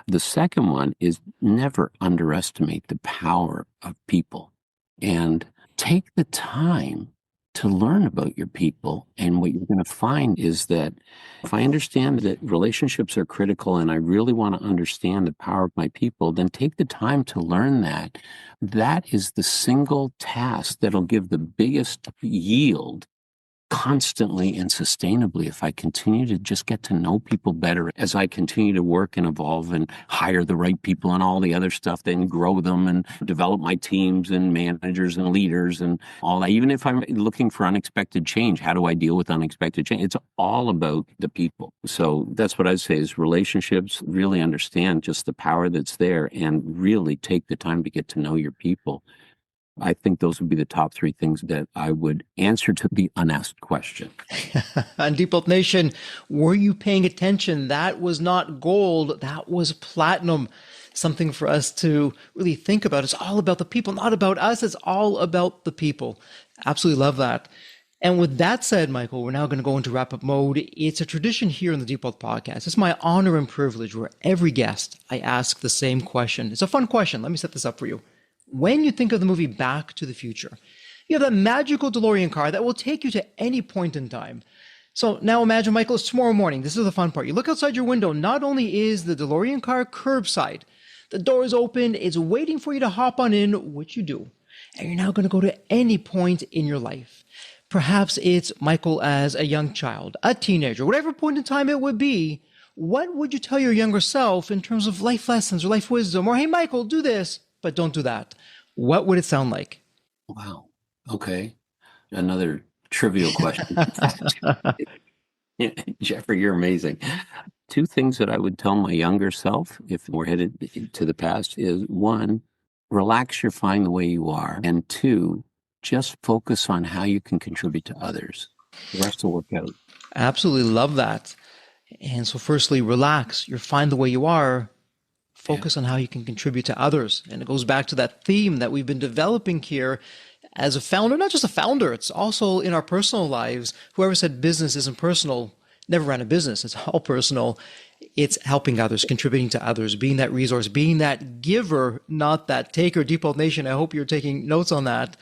Speaker 2: The second one is, never underestimate the power of people, and take the time to learn about your people. And what you're going to find is that if I understand that relationships are critical and I really want to understand the power of my people, then take the time to learn that. That is the single task that'll give the biggest yield constantly and sustainably, if I continue to just get to know people better as I continue to work and evolve and hire the right people and all the other stuff, then grow them and develop my teams and managers and leaders and all that. Even if I'm looking for unexpected change, how do I deal with unexpected change? It's all about the people. So that's what I'd say is relationships, really understand just the power that's there and really take the time to get to know your people. I think those would be the top three things that I would answer to the unasked question.
Speaker 1: On Deep Wealth Nation, were you paying attention? That was not gold. That was platinum. Something for us to really think about. It's all about the people, not about us. It's all about the people. Absolutely love that. And with that said, Michael, we're now going to go into wrap-up mode. It's a tradition here in the Deep Wealth Podcast. It's my honor and privilege where every guest, I ask the same question. It's a fun question. Let me set this up for you. When you think of the movie Back to the Future, you have that magical DeLorean car that will take you to any point in time. So now imagine, Michael, it's tomorrow morning. This is the fun part. You look outside your window. Not only is the DeLorean car curbside, the door is open. It's waiting for you to hop on in, which you do. And you're now going to go to any point in your life. Perhaps it's Michael as a young child, a teenager, whatever point in time it would be. What would you tell your younger self in terms of life lessons or life wisdom? Or, hey, Michael, do this, but don't do that. What would it sound like?
Speaker 2: Wow. Okay. Another trivial question. Jeffrey, you're amazing. Two things that I would tell my younger self, if we're headed to the past, is one, relax your fine the way you are. And two, just focus on how you can contribute to others. The rest will work out.
Speaker 1: Absolutely love that. And so firstly, relax. You're fine the way you are. Focus on how you can contribute to others. And it goes back to that theme that we've been developing here as a founder, not just a founder, it's also in our personal lives. Whoever said business isn't personal never ran a business. It's all personal. It's helping others, contributing to others, being that resource, being that giver, not that taker. Deep Wealth Nation, I hope you're taking notes on that.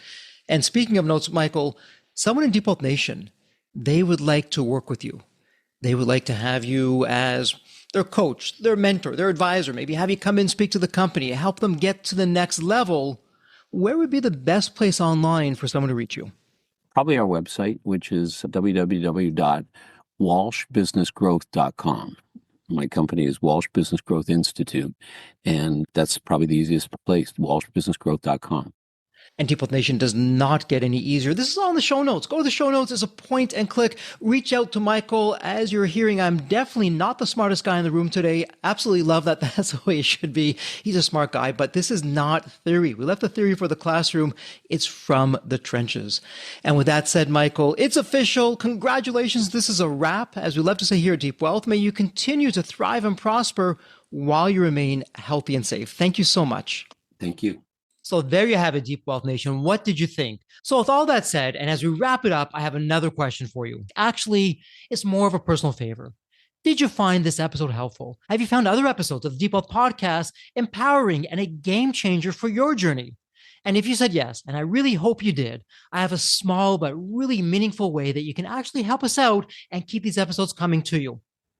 Speaker 1: And speaking of notes, Michael, someone in Deep Wealth Nation, they would like to work with you. They would like to have you as their coach, their mentor, their advisor, maybe have you come in, speak to the company, help them get to the next level. Where would be the best place online for someone to reach you?
Speaker 2: Probably our website, which is www.walshbusinessgrowth.com. My company is Walsh Business Growth Institute, and that's probably the easiest place, walshbusinessgrowth.com.
Speaker 1: And Deep Wealth Nation does not get any easier. This is all in the show notes. Go to the show notes. It's a point and click. Reach out to Michael. As you're hearing, I'm definitely not the smartest guy in the room today. Absolutely love that. That's the way it should be. He's a smart guy, but this is not theory. We left the theory for the classroom. It's from the trenches. And with that said, Michael, it's official. Congratulations. This is a wrap. As we love to say here at Deep Wealth, may you continue to thrive and prosper while you remain healthy and safe. Thank you so much.
Speaker 2: Thank you.
Speaker 1: So there you have it, Deep Wealth Nation. What did you think? So with all that said, and as we wrap it up, I have another question for you. Actually, it's more of a personal favor. Did you find this episode helpful? Have you found other episodes of the Deep Wealth Podcast empowering and a game changer for your journey? And if you said yes, and I really hope you did, I have a small but really meaningful way that you can actually help us out and keep these episodes coming to you.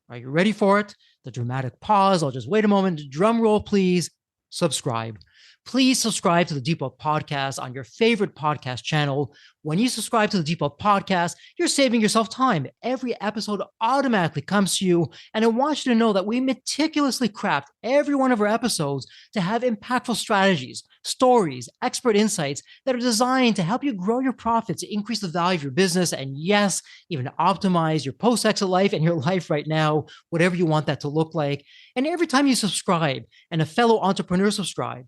Speaker 1: Are you ready for it? The dramatic pause. I'll just wait a moment. Drum roll, please. Subscribe. Please subscribe to the Deep Wealth Podcast on your favorite podcast channel. When you subscribe to the Deep Wealth Podcast, you're saving yourself time. Every episode automatically comes to you. And I want you to know that we meticulously craft every one of our episodes to have impactful strategies, stories, expert insights that are designed to help you grow your profits, increase the value of your business, and yes, even optimize your post-exit life and your life right now, whatever you want that to look like. And every time you subscribe and a fellow entrepreneur subscribe,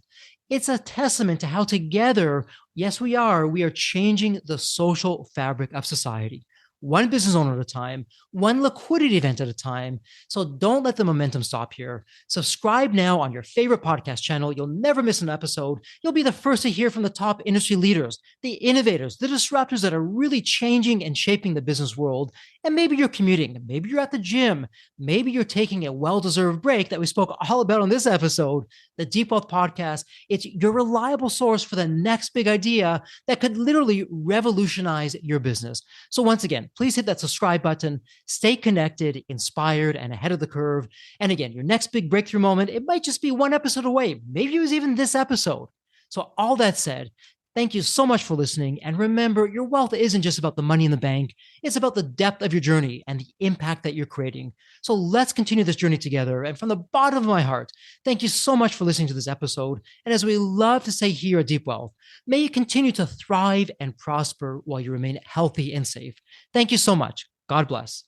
Speaker 1: it's a testament to how together, yes, we are changing the social fabric of society. One business owner at a time, one liquidity event at a time. So don't let the momentum stop here. Subscribe now on your favorite podcast channel. You'll never miss an episode. You'll be the first to hear from the top industry leaders, the innovators, the disruptors that are really changing and shaping the business world. And maybe you're commuting, maybe you're at the gym, maybe you're taking a well-deserved break that we spoke all about on this episode. The Deep Wealth Podcast, it's your reliable source for the next big idea that could literally revolutionize your business. So once again, please hit that subscribe button, stay connected, inspired, and ahead of the curve. And again, your next big breakthrough moment, it might just be one episode away. Maybe it was even this episode. So all that said, thank you so much for listening. And remember, your wealth isn't just about the money in the bank. It's about the depth of your journey and the impact that you're creating. So let's continue this journey together. And from the bottom of my heart, thank you so much for listening to this episode. And as we love to say here at Deep Wealth, may you continue to thrive and prosper while you remain healthy and safe. Thank you so much. God bless.